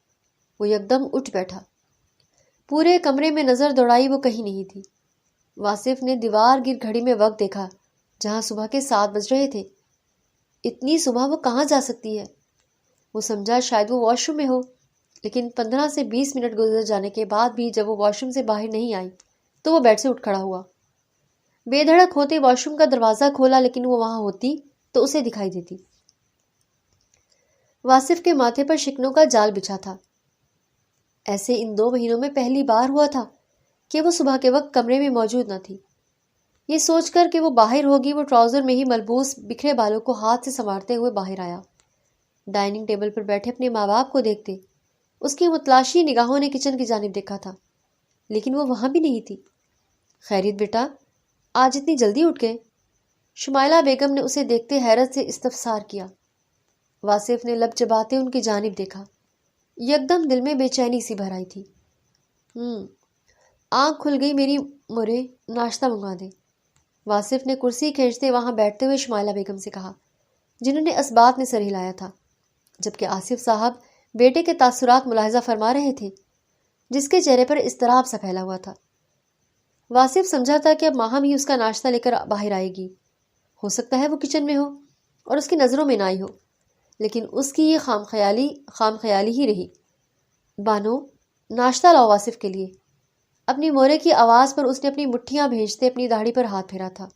وہ یکدم اٹھ بیٹھا، پورے کمرے میں نظر دوڑائی، وہ کہیں نہیں تھی۔ واصف نے دیوار گر گھڑی میں وقت دیکھا، جہاں صبح کے 7 بج رہے تھے۔ اتنی صبح وہ کہاں جا سکتی ہے؟ وہ سمجھا شاید وہ واش روم میں ہو، لیکن 15 سے 20 منٹ گزر جانے کے بعد بھی جب وہ واش روم سے باہر نہیں آئی تو وہ بیڈ سے اٹھ کھڑا ہوا۔ بے دھڑک ہوتے واش روم کا دروازہ کھولا، لیکن وہ وہاں ہوتی تو اسے دکھائی دیتی۔ واصف کے ماتھے پر شکنوں کا جال بچھا تھا۔ ایسے ان 2 مہینوں میں پہلی بار ہوا تھا کہ وہ صبح کے وقت کمرے میں موجود نہ تھی۔ یہ سوچ کر کہ وہ باہر ہوگی، وہ ٹراؤزر میں ہی ملبوس بکھرے بالوں کو ہاتھ سے سنوارتے ہوئے باہر آیا۔ ڈائننگ ٹیبل پر بیٹھے اپنے ماں باپ کو دیکھتے اس کی متلاشی نگاہوں نے کچن کی جانب دیکھا تھا، لیکن وہ وہاں بھی نہیں تھی۔ خیریت بیٹا، آج اتنی جلدی اٹھ گئے؟ شمائلہ بیگم نے اسے دیکھتے حیرت سے استفسار کیا۔ واصف نے لب چباتے ان کی جانب دیکھا، یکدم دل میں بے چینی سی بھر آئی تھی۔ آنکھ کھل گئی میری مرے، ناشتہ منگوا دے، واصف نے کرسی کھینچتے وہاں بیٹھتے ہوئے شمائلہ بیگم سے کہا، جنہوں نے اسبات میں سر ہلایا تھا، جبکہ آصف صاحب بیٹے کے تاثرات ملاحظہ فرما رہے تھے، جس کے چہرے پر اضطراب سا پھیلا ہوا تھا۔ واصف سمجھا تھا کہ اب ماہم ہی اس کا ناشتہ لے کر باہر آئے گی، ہو سکتا ہے وہ کچن میں ہو اور اس کی نظروں میں نہ آئی ہو، لیکن اس کی یہ خام خیالی ہی رہی۔ بانو، ناشتہ لاؤ واصف کے لیے۔ اپنی مورے کی آواز پر اس نے اپنی مٹھیاں بھیجتے اپنی داڑھی پر ہاتھ پھیرا تھا،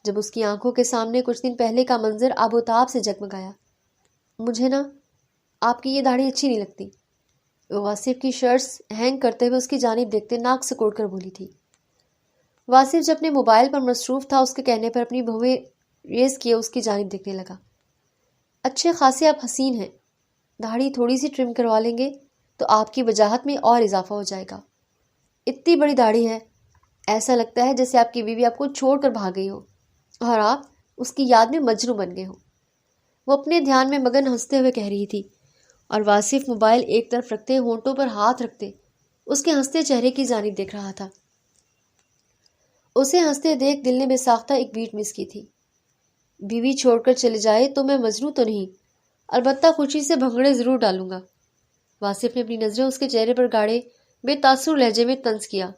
جب اس کی آنکھوں کے سامنے کچھ دن پہلے کا منظر آب و تاب سے جگمگایا۔ مجھے نا آپ کی یہ داڑھی اچھی نہیں لگتی، وہ واصف کی شرٹس ہینگ کرتے ہوئے اس کی جانب دیکھتے ناک سکوڑ کر بولی تھی۔ واصف جب اپنے موبائل پر مصروف تھا، اس کے کہنے پر اپنی بھویں ریز کیے اس کی جانب دیکھنے لگا۔ اچھے خاصے آپ حسین ہیں، داڑھی تھوڑی سی ٹرم کروا لیں گے تو آپ کی وجاہت میں اور اضافہ ہو جائے گا۔ اتنی بڑی داڑھی ہے، ایسا لگتا ہے جیسے آپ کی بیوی آپ کو چھوڑ کر بھاگ گئی ہو اور آپ اس کی یاد میں مجنوں بن گئے ہو۔ وہ اپنے دھیان میں مگن ہنستے ہوئے کہہ رہی تھی، اور واصف موبائل ایک طرف رکھتے ہونٹوں پر ہاتھ رکھتے اس کے ہنستے چہرے کی جانب دیکھ رہا تھا۔ اسے ہنستے دیکھ دل نے بے ساختہ ایک بیٹ مس کی تھی۔ بیوی چھوڑ کر چلے جائے تو میں مجنوں تو نہیں، البتہ خوشی سے بھنگڑے ضرور ڈالوں گا۔ واصف نے اپنی نظریں اس کے چہرے پر گاڑے بے تاثر لہجے میں طنز کیا۔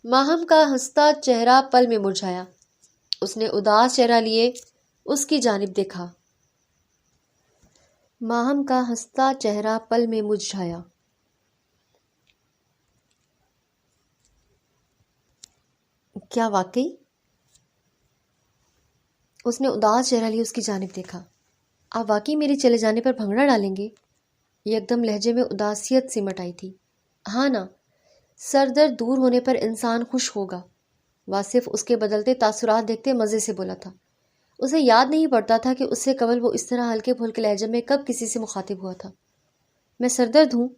ماہم کا ہنستا چہرہ پل میں مرجھایا۔ اس نے اداس چہرہ لیے اس کی جانب دیکھا۔ ماہم کا ہنستا چہرہ پل میں مرجھایا۔ کیا واقعی؟ اس نے اداس چہرہ لیے اس کی جانب دیکھا۔ آپ واقعی میرے چلے جانے پر بھنگڑا ڈالیں گے؟ یکدم لہجے میں اداسیت سمٹ آئی تھی۔ ہاں نا، سر درد دور ہونے پر انسان خوش ہوگا۔ واصف اس کے بدلتے تاثرات دیکھتے مزے سے بولا تھا۔ اسے یاد نہیں پڑتا تھا کہ اس سے قبل وہ اس طرح ہلکے پھلکے لہجے میں کب کسی سے مخاطب ہوا تھا۔ میں سردرد ہوں،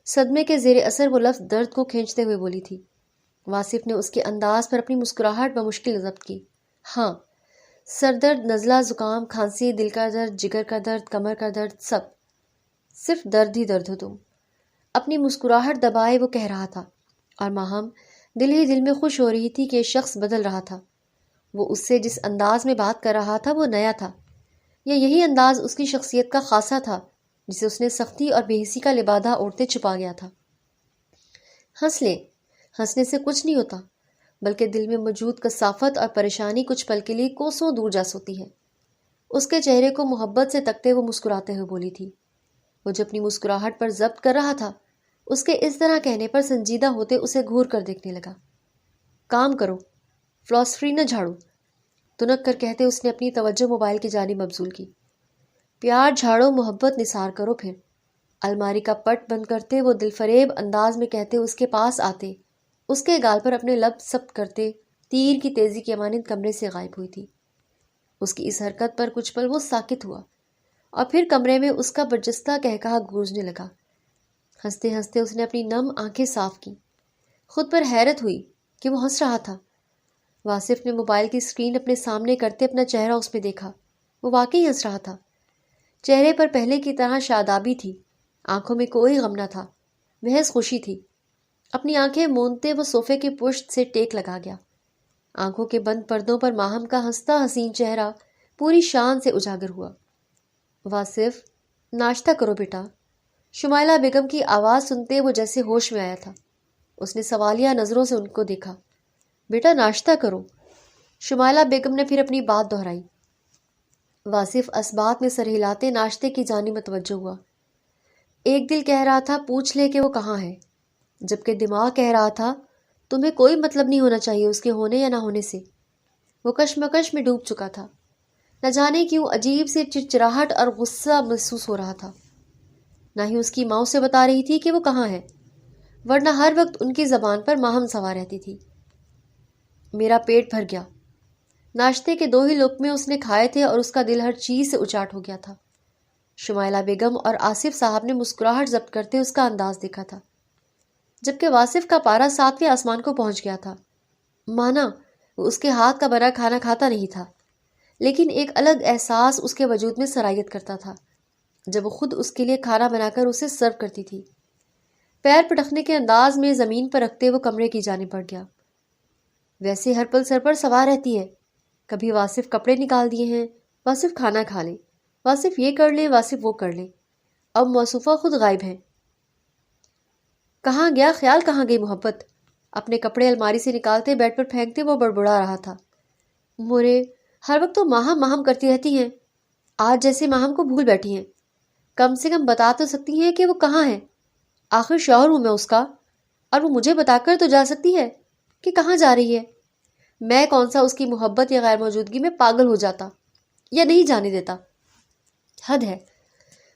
صدمے کے زیر اثر وہ لفظ درد کو کھینچتے ہوئے بولی تھی۔ واصف نے اس کے انداز پر اپنی مسکراہٹ بمشکل ضبط کی۔ ہاں، سر درد، نزلہ، زکام، کھانسی، دل کا درد، جگر کا درد، کمر کا درد، سب، صرف درد ہی درد ہو تم۔ اپنی مسکراہٹ دبائے وہ کہہ رہا تھا، اور ماہم دل ہی دل میں خوش ہو رہی تھی کہ شخص بدل رہا تھا۔ وہ اس سے جس انداز میں بات کر رہا تھا وہ نیا تھا، یا یہی انداز اس کی شخصیت کا خاصہ تھا جسے اس نے سختی اور بے حسی کا لبادہ اوڑھتے چھپا گیا تھا۔ ہنس لے، ہنسنے سے کچھ نہیں ہوتا، بلکہ دل میں موجود کثافت اور پریشانی کچھ پل کے لیے کوسوں دور جا سکتی ہے۔ اس کے چہرے کو محبت سے تکتے وہ مسکراتے ہوئے بولی تھی۔ وہ جو اپنی مسکراہٹ پر ضبط کر رہا تھا، اس کے اس طرح کہنے پر سنجیدہ ہوتے اسے گھور کر دیکھنے لگا۔ کام کرو، فلاسفری نہ جھاڑو، تنک کر کہتے اس نے اپنی توجہ موبائل کی جانب مبذول کی۔ پیار جھاڑو، محبت نثار کرو پھر۔ الماری کا پٹ بند کرتے وہ دل فریب انداز میں کہتے اس کے پاس آتے، اس کے گال پر اپنے لب ثبت کرتے تیر کی تیزی کے مانند کمرے سے غائب ہوئی تھی۔ اس کی اس حرکت پر کچھ پل وہ ساکت ہوا، اور پھر کمرے میں اس کا برجستہ قہقہا گونجنے لگا۔ ہنستے ہنستے اس نے اپنی نم آنکھیں صاف کی۔ خود پر حیرت ہوئی کہ وہ ہنس رہا تھا۔ واصف نے موبائل کی اسکرین اپنے سامنے کرتے اپنا چہرہ اس میں دیکھا۔ وہ واقعی ہنس رہا تھا۔ چہرے پر پہلے کی طرح شادابی تھی، آنکھوں میں کوئی غم نہ تھا، محض خوشی تھی۔ اپنی آنکھیں موندتے وہ صوفے کے پشت سے ٹیک لگا گیا۔ آنکھوں کے بند پردوں پر ماہم کا ہنستا حسین چہرہ پوری شان سے اجاگر ہوا۔ واصف، ناشتہ کرو بیٹا، شمائلہ بیگم کی آواز سنتے وہ جیسے ہوش میں آیا تھا۔ اس نے سوالیہ نظروں سے ان کو دیکھا۔ بیٹا ناشتہ کرو۔ شمائلہ بیگم نے پھر اپنی بات دہرائی۔ واصف اسبات میں سر ہلاتے ناشتے کی جانب متوجہ ہوا۔ ایک دل کہہ رہا تھا پوچھ لے کہ وہ کہاں ہے، جبکہ دماغ کہہ رہا تھا تمہیں کوئی مطلب نہیں ہونا چاہیے اس کے ہونے یا نہ ہونے سے۔ وہ کشمکش میں ڈوب چکا تھا۔ نہ جانے کیوں عجیب سے چڑچڑاہٹ اور غصہ محسوس ہو رہا تھا۔ نہ ہی اس کی ماں اسے بتا رہی تھی کہ وہ کہاں ہے، ورنہ ہر وقت ان کی زبان پر ماہم سوار رہتی تھی۔ میرا پیٹ بھر گیا۔ ناشتے کے 2 ہی لقمے اس نے کھائے تھے اور اس کا دل ہر چیز سے اچاٹ ہو گیا تھا۔ شمائلہ بیگم اور آصف صاحب نے مسکراہٹ ضبط کرتے اس کا انداز دیکھا تھا، جبکہ واصف کا پارا 7ویں آسمان کو پہنچ گیا تھا۔ مانا وہ اس کے ہاتھ کا بنا کھانا کھاتا نہیں تھا، لیکن ایک الگ احساس اس کے وجود میں سرایت کرتا تھا جب وہ خود اس کے لیے کھانا بنا کر اسے سرو کرتی تھی۔ پیر پٹکنے کے انداز میں زمین پر رکھتے وہ کمرے کی جانب بڑھ گیا۔ ویسے ہر پل سر پر سوار رہتی ہے، کبھی واصف کپڑے نکال دیے ہیں، واصف کھانا کھا لے، واصف یہ کر لے، واصف وہ کر لے۔ اب موصوفہ خود غائب ہے۔ کہاں گیا خیال، کہاں گئی محبت؟ اپنے کپڑے الماری سے نکالتے بیڈ پر پھینکتے وہ بڑبڑا رہا تھا۔ مورے ہر وقت تو ماہم ماہم کرتی رہتی ہیں، آج جیسے ماہم کو بھول بیٹھی ہیں۔ کم سے کم بتا تو سکتی ہیں کہ وہ کہاں ہے۔ آخر شوہر ہوں میں اس کا، اور وہ مجھے بتا کر تو جا سکتی ہے کہ کہاں جا رہی ہے۔ میں کون سا اس کی محبت یا غیر موجودگی میں پاگل ہو جاتا یا نہیں جانے دیتا۔ حد ہے،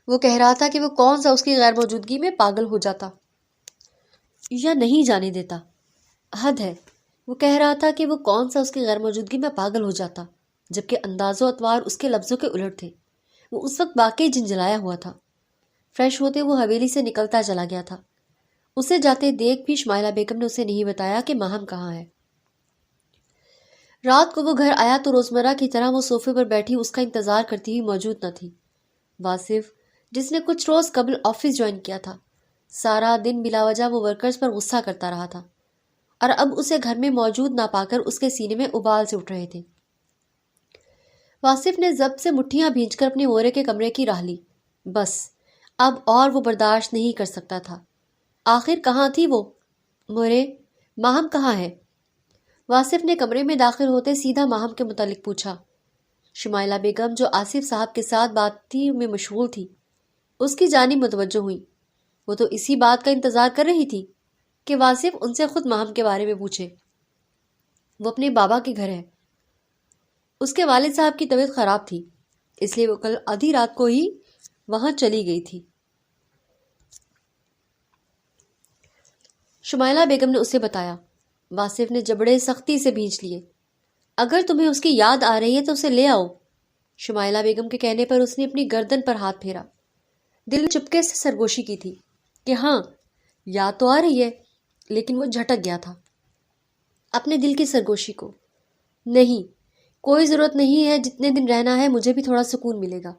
وہ کہہ رہا تھا کہ وہ کون سا اس کی غیر موجودگی میں پاگل ہو جاتا یا نہیں جانے دیتا۔ حد ہے، وہ کہہ رہا تھا کہ وہ کون سا اس کی غیر موجودگی میں پاگل ہو جاتا، جبکہ انداز و اطوار اس کے لفظوں کے الٹ تھے۔ وہ اس وقت واقعی جھنجھلایا ہوا تھا۔ فریش ہوتے وہ حویلی سے نکلتا چلا گیا تھا۔ اسے جاتے دیکھ بھی شمائلہ بیگم نے اسے نہیں بتایا کہ ماہم کہاں ہے۔ رات کو وہ گھر آیا تو روزمرہ کی طرح وہ صوفے پر بیٹھی اس کا انتظار کرتی ہوئی موجود نہ تھی۔ واصف، جس نے کچھ روز قبل آفس جوائن کیا تھا، سارا دن بلا وجہ وہ ورکرز پر غصہ کرتا رہا تھا، اور اب اسے گھر میں موجود نہ پا کر اس کے سینے میں ابال سے اٹھ رہے تھے۔ واصف نے ضبط سے مٹھیاں بھینچ کر اپنے مورے کے کمرے کی راہ لی۔ بس اب اور وہ برداشت نہیں کر سکتا تھا۔ آخر کہاں تھی وہ؟ مورے، ماہم کہاں ہے؟ واصف نے کمرے میں داخل ہوتے سیدھا ماہم کے متعلق پوچھا۔ شمائلہ بیگم، جو آصف صاحب کے ساتھ باتیں میں مشغول تھی، اس کی جانب متوجہ ہوئی۔ وہ تو اسی بات کا انتظار کر رہی تھی کہ واصف ان سے خود ماہم کے بارے میں پوچھے۔ وہ اپنے بابا کے گھر ہے۔ اس کے والد صاحب کی طبیعت خراب تھی، اس لیے وہ کل آدھی رات کو ہی وہاں چلی گئی تھی۔ شمائلہ بیگم نے اسے بتایا۔ واصف نے جبڑے سختی سے بھینچ لیے۔ اگر تمہیں اس کی یاد آ رہی ہے تو اسے لے آؤ۔ شمائلہ بیگم کے کہنے پر اس نے اپنی گردن پر ہاتھ پھیرا۔ دل نے چپکے سے سرگوشی کی تھی کہ ہاں، یاد تو آ رہی ہے، لیکن وہ جھٹک گیا تھا اپنے دل کی سرگوشی کو۔ نہیں، کوئی ضرورت نہیں ہے، جتنے دن رہنا ہے مجھے بھی تھوڑا سکون ملے گا۔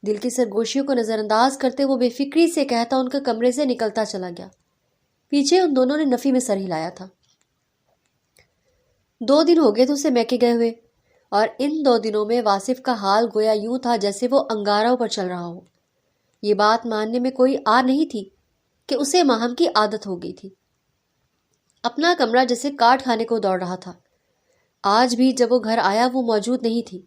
دل کی سرگوشیوں کو نظر انداز کرتے وہ بے فکری سے کہتا ان کے کمرے سے نکلتا چلا گیا۔ پیچھے ان دونوں نے نفی میں سر ہلایا تھا۔ 2 دن ہو گئے تھے اسے میکے گئے ہوئے، اور ان 2 دنوں میں واصف کا حال گویا یوں تھا جیسے وہ انگاروں پر چل رہا ہو۔ یہ بات ماننے میں کوئی آر نہیں تھی کہ اسے ماہم کی عادت ہو گئی تھی۔ اپنا کمرہ جیسے کاٹ کھانے کو دوڑ رہا تھا۔ آج بھی جب وہ گھر آیا وہ موجود نہیں تھی۔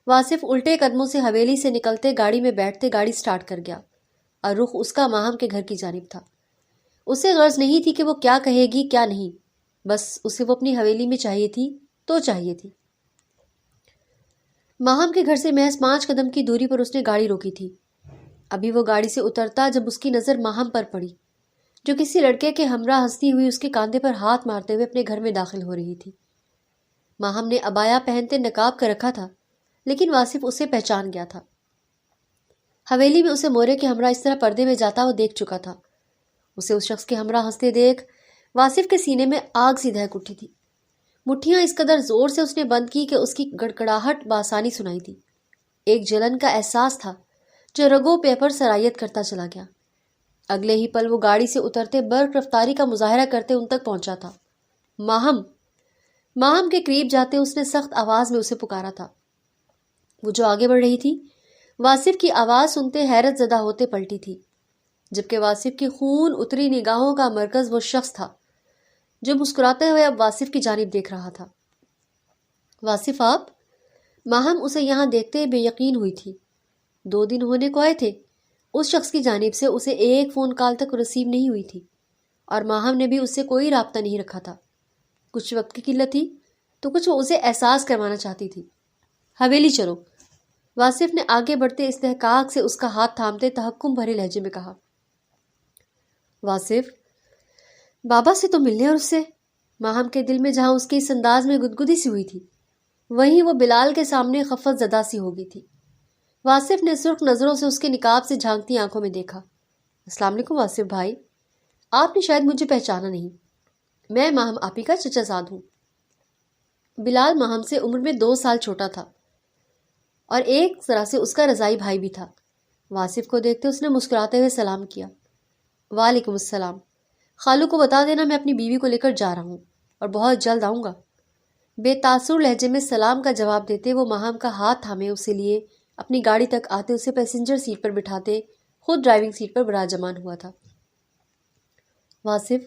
واصف الٹے قدموں سے حویلی سے نکلتے گاڑی میں بیٹھتے گاڑی سٹارٹ کر گیا، اور رخ اس کا ماہم کے گھر کی جانب تھا۔ اسے غرض نہیں تھی کہ وہ کیا کہے گی کیا نہیں، بس اسے وہ اپنی حویلی میں چاہیے تھی تو چاہیے تھی۔ ماہم کے گھر سے محض 5 قدم کی دوری پر اس نے گاڑی روکی تھی۔ ابھی وہ گاڑی سے اترتا جب اس کی نظر ماہم پر پڑی، جو کسی لڑکے کے ہمراہ ہنستی ہوئی اس کے کاندھے پر ہاتھ مارتے ہوئے اپنے گھر میں داخل ہو رہی تھی۔ ماہم نے عبایا پہنتے نقاب کر رکھا تھا، لیکن واصف اسے پہچان گیا تھا۔ حویلی میں اسے مورے کے ہمراہ اس طرح پردے میں جاتا وہ دیکھ چکا تھا۔ اسے اس شخص کے ہمراہ ہنستے دیکھ واصف کے سینے میں آگ سی دہک اٹھی تھی۔ مٹھیاں اس قدر زور سے اس نے بند کی کہ اس کی گڑگڑاہٹ بآسانی سنائی دی۔ ایک جلن کا احساس تھا جو رگوں پہ پر سرایت کرتا چلا گیا۔ اگلے ہی پل وہ گاڑی سے اترتے برق رفتاری کا مظاہرہ کرتے ان تک پہنچا تھا۔ ماہم! ماہم کے قریب جاتے اس نے سخت آواز میں اسے پکارا تھا۔ وہ جو آگے بڑھ رہی تھی، واصف کی آواز سنتے حیرت زدہ ہوتے پلٹی تھی۔ جبکہ واصف کی خون اتری نگاہوں کا مرکز وہ شخص تھا جو مسکراتے ہوئے اب واصف کی جانب دیکھ رہا تھا۔ واصف آپ؟ ماہم اسے یہاں دیکھتے بے یقین ہوئی تھی۔ 2 دن ہونے کو آئے تھے اس شخص کی جانب سے اسے ایک فون کال تک رسیو نہیں ہوئی تھی، اور ماہم نے بھی اس سے کوئی رابطہ نہیں رکھا تھا۔ کچھ وقت کی قلت تھی تو کچھ وہ اسے احساس کروانا چاہتی تھی۔ حویلی چلو، واصف نے آگے بڑھتے استحقاق سے اس کا ہاتھ تھامتے تحکم بھرے لہجے میں کہا۔ واصف، بابا سے تو ملنے اور اس سے۔ ماہم کے دل میں جہاں اس کے اس انداز میں گدگدی سی ہوئی تھی، وہیں وہ بلال کے سامنے خفت زدہ سی ہو گئی تھی۔ واصف نے سرخ نظروں سے اس کے نقاب سے جھانکتی آنکھوں میں دیکھا۔ السلام علیکم واصف بھائی، آپ نے شاید مجھے پہچانا نہیں، میں ماہم آپی کا چچا زاد ہوں۔ بلال ماہم سے عمر میں 2 سال چھوٹا تھا اور ایک طرح سے اس کا رضائی بھائی بھی تھا۔ واصف کو دیکھتے اس نے مسکراتے ہوئے سلام کیا۔ وعلیکم السلام، خالو کو بتا دینا میں اپنی بیوی کو لے کر جا رہا ہوں اور بہت جلد آؤں گا۔ بے تاثر لہجے میں سلام کا جواب دیتے وہ ماہم کا ہاتھ تھامے اسے لیے اپنی گاڑی تک آتے اسے پیسنجر سیٹ پر بٹھاتے خود ڈرائیونگ سیٹ پر براجمان ہوا تھا۔ واصف،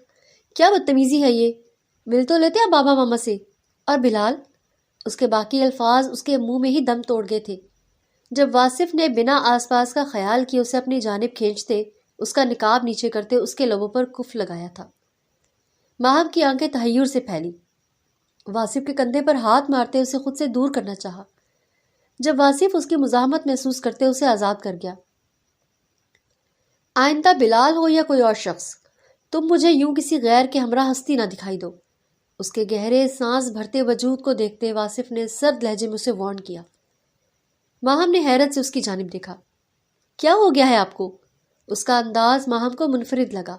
کیا بدتمیزی ہے یہ، مل تو لیتے آپ بابا ماما سے۔ اور بلال؟ اس کے باقی الفاظ اس کے منہ میں ہی دم توڑ گئے تھے جب واصف نے بنا آس پاس کا خیال کیے اسے اپنی جانب کھینچتے اس کا نقاب نیچے کرتے اس کے لبوں پر کف لگایا تھا۔ ماہم کی آنکھیں تحیر سے پھیلی۔ واصف کے کندھے پر ہاتھ مارتے اسے خود سے دور کرنا چاہا۔ جب واصف اس کی مزاحمت محسوس کرتے اسے آزاد کر گیا۔ آئندہ بلال ہو یا کوئی اور شخص، تم مجھے یوں کسی غیر کے ہمراہ ہستی نہ دکھائی دو۔ اس کے گہرے سانس بھرتے وجود کو دیکھتے واصف نے سرد لہجے میں اسے وارن کیا۔ ماہم نے حیرت سے اس کی جانب دیکھا۔ کیا ہو گیا ہے آپ کو؟ اس کا انداز ماہم کو منفرد لگا۔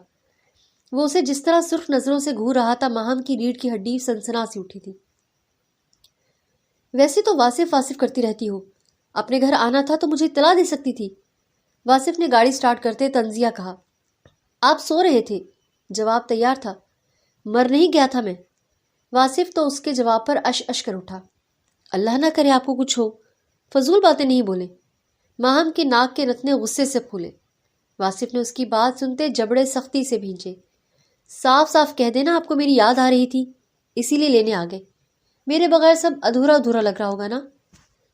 وہ اسے جس طرح سرخ نظروں سے گھور رہا تھا ماہم کی ریڑھ کی ہڈی سنسنا سی اٹھی تھی۔ ویسے تو واصف کرتی رہتی ہو، اپنے گھر آنا تھا تو مجھے اطلاع دے سکتی تھی۔ واصف نے گاڑی سٹارٹ کرتے طنزیہ کہا۔ آپ سو رہے تھے، جواب تیار تھا۔ مر نہیں گیا تھا میں۔ واصف تو اس کے جواب پر اش کر اٹھا۔ اللہ نہ کرے آپ کو کچھ ہو، فضول باتیں نہیں بولے۔ ماہم کے ناک کے نتنے غصے سے پھولے۔ واصف نے اس کی بات سنتے جبڑے سختی سے بھینچے۔ صاف صاف کہہ دینا آپ کو میری یاد آ رہی تھی، اسی لیے لینے آ گئے۔ میرے بغیر سب ادھورا ادھورا لگ رہا ہوگا نا؟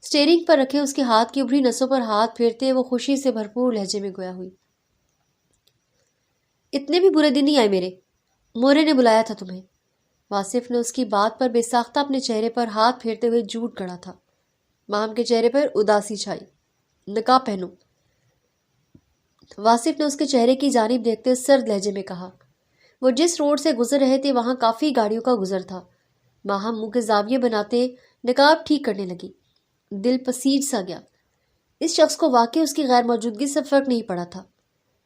اسٹیئرنگ پر رکھے اس کے ہاتھ کی ابری نسوں پر ہاتھ پھیرتے وہ خوشی سے بھرپور لہجے میں گویا ہوئی۔ اتنے بھی برے دن نہیں آئے میرے، مورے نے بلایا تھا تمہیں۔ واصف نے اس کی بات پر بے ساختہ اپنے چہرے پر ہاتھ پھیرتے ہوئے جھوٹ گڑا تھا۔ ماہم کے چہرے پر اداسی چھائی۔ نقاب پہنو، واصف نے اس کے چہرے کی جانب دیکھتے سرد لہجے میں کہا۔ وہ جس روڈ سے گزر رہے تھے وہاں کافی گاڑیوں کا گزر تھا۔ ماہم منہ کے زاویے بناتے نقاب ٹھیک کرنے لگی۔ دل پسیج سا گیا۔ اس شخص کو واقعی اس کی غیر موجودگی سے فرق نہیں پڑا تھا۔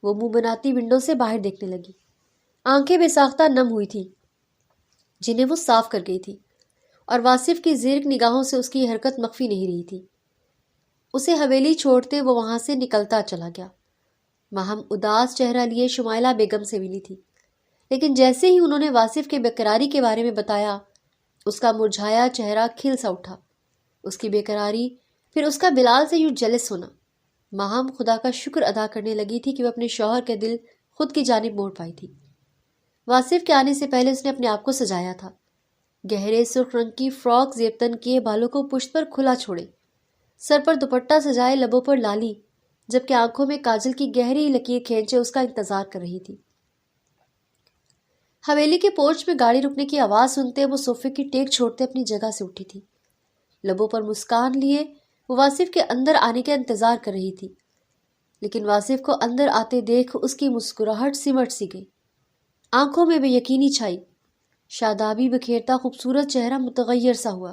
وہ منہ بناتی ونڈو سے باہر دیکھنے لگی۔ آنکھیں بے ساختہ نم ہوئی تھی جنہیں وہ صاف کر گئی تھی، اور واصف کی زرق نگاہوں سے اس کی حرکت مخفی نہیں رہی تھی۔ اسے حویلی چھوڑتے وہ وہاں سے نکلتا چلا گیا۔ ماہم اداس چہرہ لیے شمائلہ بیگم سے ملی تھی، لیکن جیسے ہی انہوں نے واصف کے بیقراری کے بارے میں بتایا اس کا مرجھایا چہرہ کھل سا اٹھا۔ اس کی بیقراری، پھر اس کا بلال سے یوں جلس ہونا۔ ماہم خدا کا شکر ادا کرنے لگی تھی کہ وہ اپنے شوہر کے دل خود کی جانب موڑ پائی تھی۔ واصف کے آنے سے پہلے اس نے اپنے آپ کو سجایا تھا۔ گہرے سرخ رنگ کی فراک زیبتن کیے بالوں کو پشت پر کھلا چھوڑے، سر پر دوپٹہ سجائے، لبوں پر لالی، جبکہ آنکھوں میں کاجل کی گہری لکیر کھینچے اس کا انتظار کر رہی تھی۔ حویلی کے پورچ میں گاڑی رکنے کی آواز سنتے وہ صوفے کی ٹیک چھوڑتے اپنی جگہ سے اٹھی تھی۔ لبوں پر مسکان لیے وہ واصف کے اندر آنے کا انتظار کر رہی تھی، لیکن واصف کو اندر آتے دیکھ اس کی مسکراہٹ سمٹ سی گئی۔ آنکھوں میں بے یقینی چھائی، شادابی بکھیرتا خوبصورت چہرہ متغیر سا ہوا۔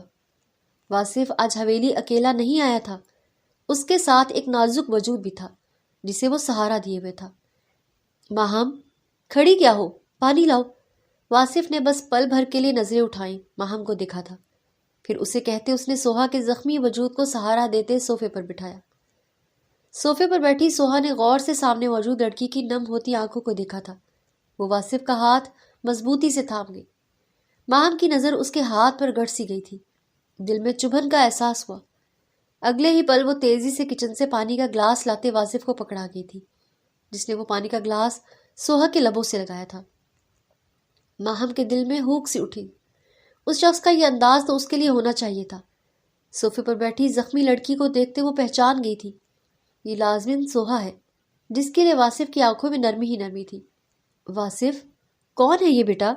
واصف آج حویلی اکیلا نہیں آیا تھا، اس کے ساتھ ایک نازک وجود بھی تھا جسے وہ سہارا دیے ہوئے تھا۔ ماہم، کھڑی کیا ہو، پانی لاؤ۔ واصف نے بس پل بھر کے لیے نظریں اٹھائیں، ماہم کو دیکھا تھا، پھر اسے کہتے اس نے سوہا کے زخمی وجود کو سہارا دیتے صوفے پر بٹھایا۔ صوفے پر بیٹھی سوہا نے غور سے سامنے موجود لڑکی کی نم ہوتی آنکھوں کو دیکھا تھا۔ وہ واصف کا ہاتھ مضبوطی سے تھام گئی۔ ماہم کی نظر اس کے ہاتھ پر گڑ سی گئی تھی۔ دل میں چبھن کا احساس ہوا۔ اگلے ہی پل وہ تیزی سے کچن سے پانی کا گلاس لاتے واصف کو پکڑا گئی تھی۔ جس نے وہ پانی کا گلاس سوہا کے لبوں سے لگایا تھا۔ ماہم کے دل میں ہوک سی اٹھی۔ اس شخص کا یہ انداز تو اس کے لیے ہونا چاہیے تھا۔ صوفے پر بیٹھی زخمی لڑکی کو دیکھتے وہ پہچان گئی تھی، یہ لازماً سوہا ہے، جس کے لیے واصف کی آنکھوں میں نرمی ہی نرمی تھی۔ واصف، کون ہے یہ بیٹا؟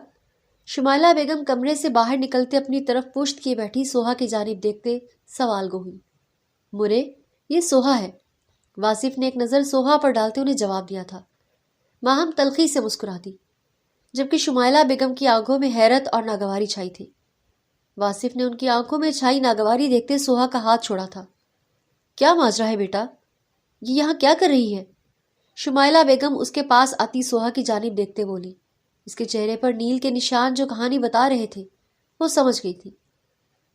شمائلہ بیگم کمرے سے باہر نکلتے اپنی طرف پشت کیے بیٹھی سوہا کی جانب دیکھتے سوال گو ہوئی۔ مرے، یہ سوہا ہے، واصف نے ایک نظر سوہا پر ڈالتے انہیں جواب دیا تھا۔ ماہم تلخی سے مسکراتی، جبکہ شمائلہ بیگم کی آنکھوں میں حیرت اور ناگواری چھائی تھی۔ واصف نے ان کی آنکھوں میں چھائی ناگواری دیکھتے سوہا کا ہاتھ چھوڑا تھا۔ کیا ماجرا ہے بیٹا؟ یہ یہاں کیا کر رہی ہے؟ شمائلہ بیگم اس کے پاس آتی سوہا کی جانب دیکھتے بولی۔ اس کے چہرے پر نیل کے نشان جو کہانی بتا رہے تھے وہ سمجھ گئی تھی۔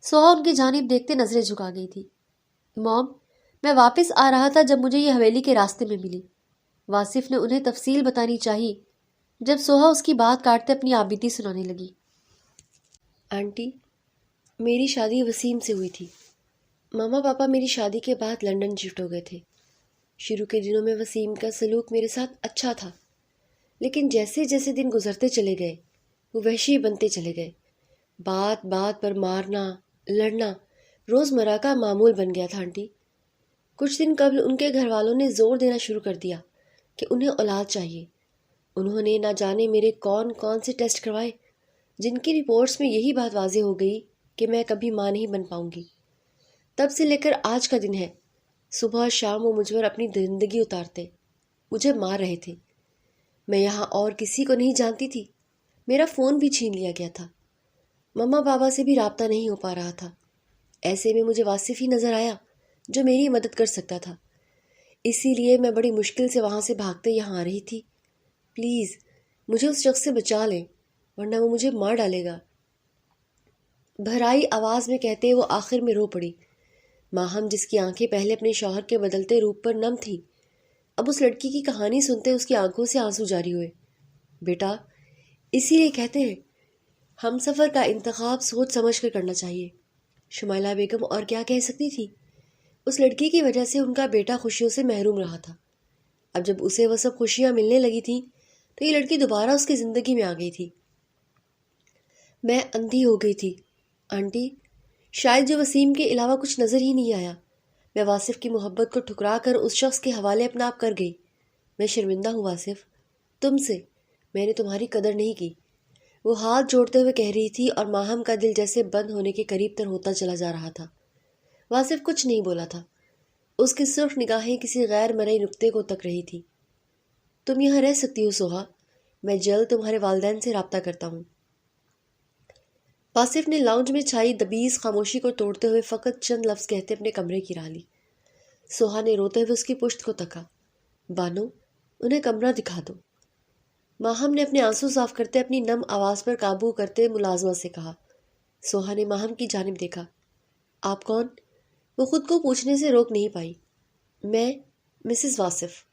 سوہا ان کی جانب دیکھتے نظریں جھکا گئی تھی۔ موم، میں واپس آ رہا تھا جب مجھے یہ حویلی کے راستے میں ملی۔ واصف نے انہیں تفصیل بتانی چاہی جب سوہا اس کی بات کاٹتے اپنی آبیتی سنانے لگی۔ آنٹی، میری شادی وسیم سے ہوئی تھی۔ ماما پاپا میری شادی کے بعد لندن شفٹ ہو گئے تھے۔ شروع کے دنوں میں وسیم کا سلوک میرے ساتھ اچھا تھا، لیکن جیسے جیسے دن گزرتے چلے گئے وہ وحشی بنتے چلے گئے۔ بات بات پر مارنا، لڑنا روزمرہ کا معمول بن گیا تھا آنٹی۔ کچھ دن قبل ان کے گھر والوں نے زور دینا شروع کر دیا کہ انہیں اولاد چاہیے۔ انہوں نے نہ جانے میرے کون کون سے ٹیسٹ کروائے، جن کی رپورٹس میں یہی بات واضح ہو گئی کہ میں کبھی ماں نہیں بن پاؤں گی۔ تب سے لے کر آج کا دن ہے، صبح اور شام وہ مجھ پر اپنی زندگی اتارتے، مجھے مار رہے تھے۔ میں یہاں اور کسی کو نہیں جانتی تھی، میرا فون بھی چھین لیا گیا تھا، مما پاپا سے بھی رابطہ نہیں ہو پا رہا تھا۔ ایسے میں مجھے واصف ہی نظر آیا جو میری مدد کر سکتا تھا، اسی لیے میں بڑی مشکل سے وہاں سے بھاگتے یہاں آ رہی تھی۔ پلیز مجھے اس شخص سے بچا لیں ورنہ وہ مجھے مار ڈالے گا، بھرائی آواز میں کہتے وہ آخر میں رو پڑی۔ ماہم، جس کی آنکھیں پہلے اپنے شوہر کے بدلتے روپ پر نم تھیں، اب اس لڑکی کی کہانی سنتے اس کی آنکھوں سے آنسو جاری ہوئے۔ بیٹا، اسی لیے کہتے ہیں ہم سفر کا انتخاب سوچ سمجھ کر کرنا چاہیے۔ شمائلہ بیگم اور کیا کہہ سکتی تھی؟ اس لڑکی کی وجہ سے ان کا بیٹا خوشیوں سے محروم رہا تھا۔ اب جب اسے وہ سب خوشیاں ملنے لگی تھیں تو یہ لڑکی دوبارہ اس کی زندگی میں آ گئی تھی۔ میں اندھی ہو گئی تھی آنٹی، شاید جو وسیم کے علاوہ کچھ نظر ہی نہیں آیا۔ میں واصف کی محبت کو ٹھکرا کر اس شخص کے حوالے اپنا آپ کر گئی۔ میں شرمندہ ہوں واصف، تم سے، میں نے تمہاری قدر نہیں کی۔ وہ ہاتھ جوڑتے ہوئے کہہ رہی تھی اور ماہم کا دل جیسے بند ہونے کے قریب تر ہوتا چلا جا رہا تھا۔ واصف کچھ نہیں بولا تھا، اس کی سرخ نگاہیں کسی غیر مرئی نقطے کو تک رہی تھی۔ تم یہاں رہ سکتی ہو سوہا، میں جلد تمہارے والدین سے رابطہ کرتا ہوں۔ واصف نے لاؤنج میں چھائی دبیز خاموشی کو توڑتے ہوئے فقط چند لفظ کہتے اپنے کمرے کی راہ لی۔ سوہا نے روتے ہوئے اس کی پشت کو تکا۔ بانو، انہیں کمرہ دکھا دو۔ ماہم نے اپنے آنسو صاف کرتے اپنی نم آواز پر قابو کرتے ملازمہ سے کہا۔ سوہا نے ماہم کی جانب دیکھا۔ آپ کون؟ وہ خود کو پوچھنے سے روک نہیں پائی۔ میں مسز واصف۔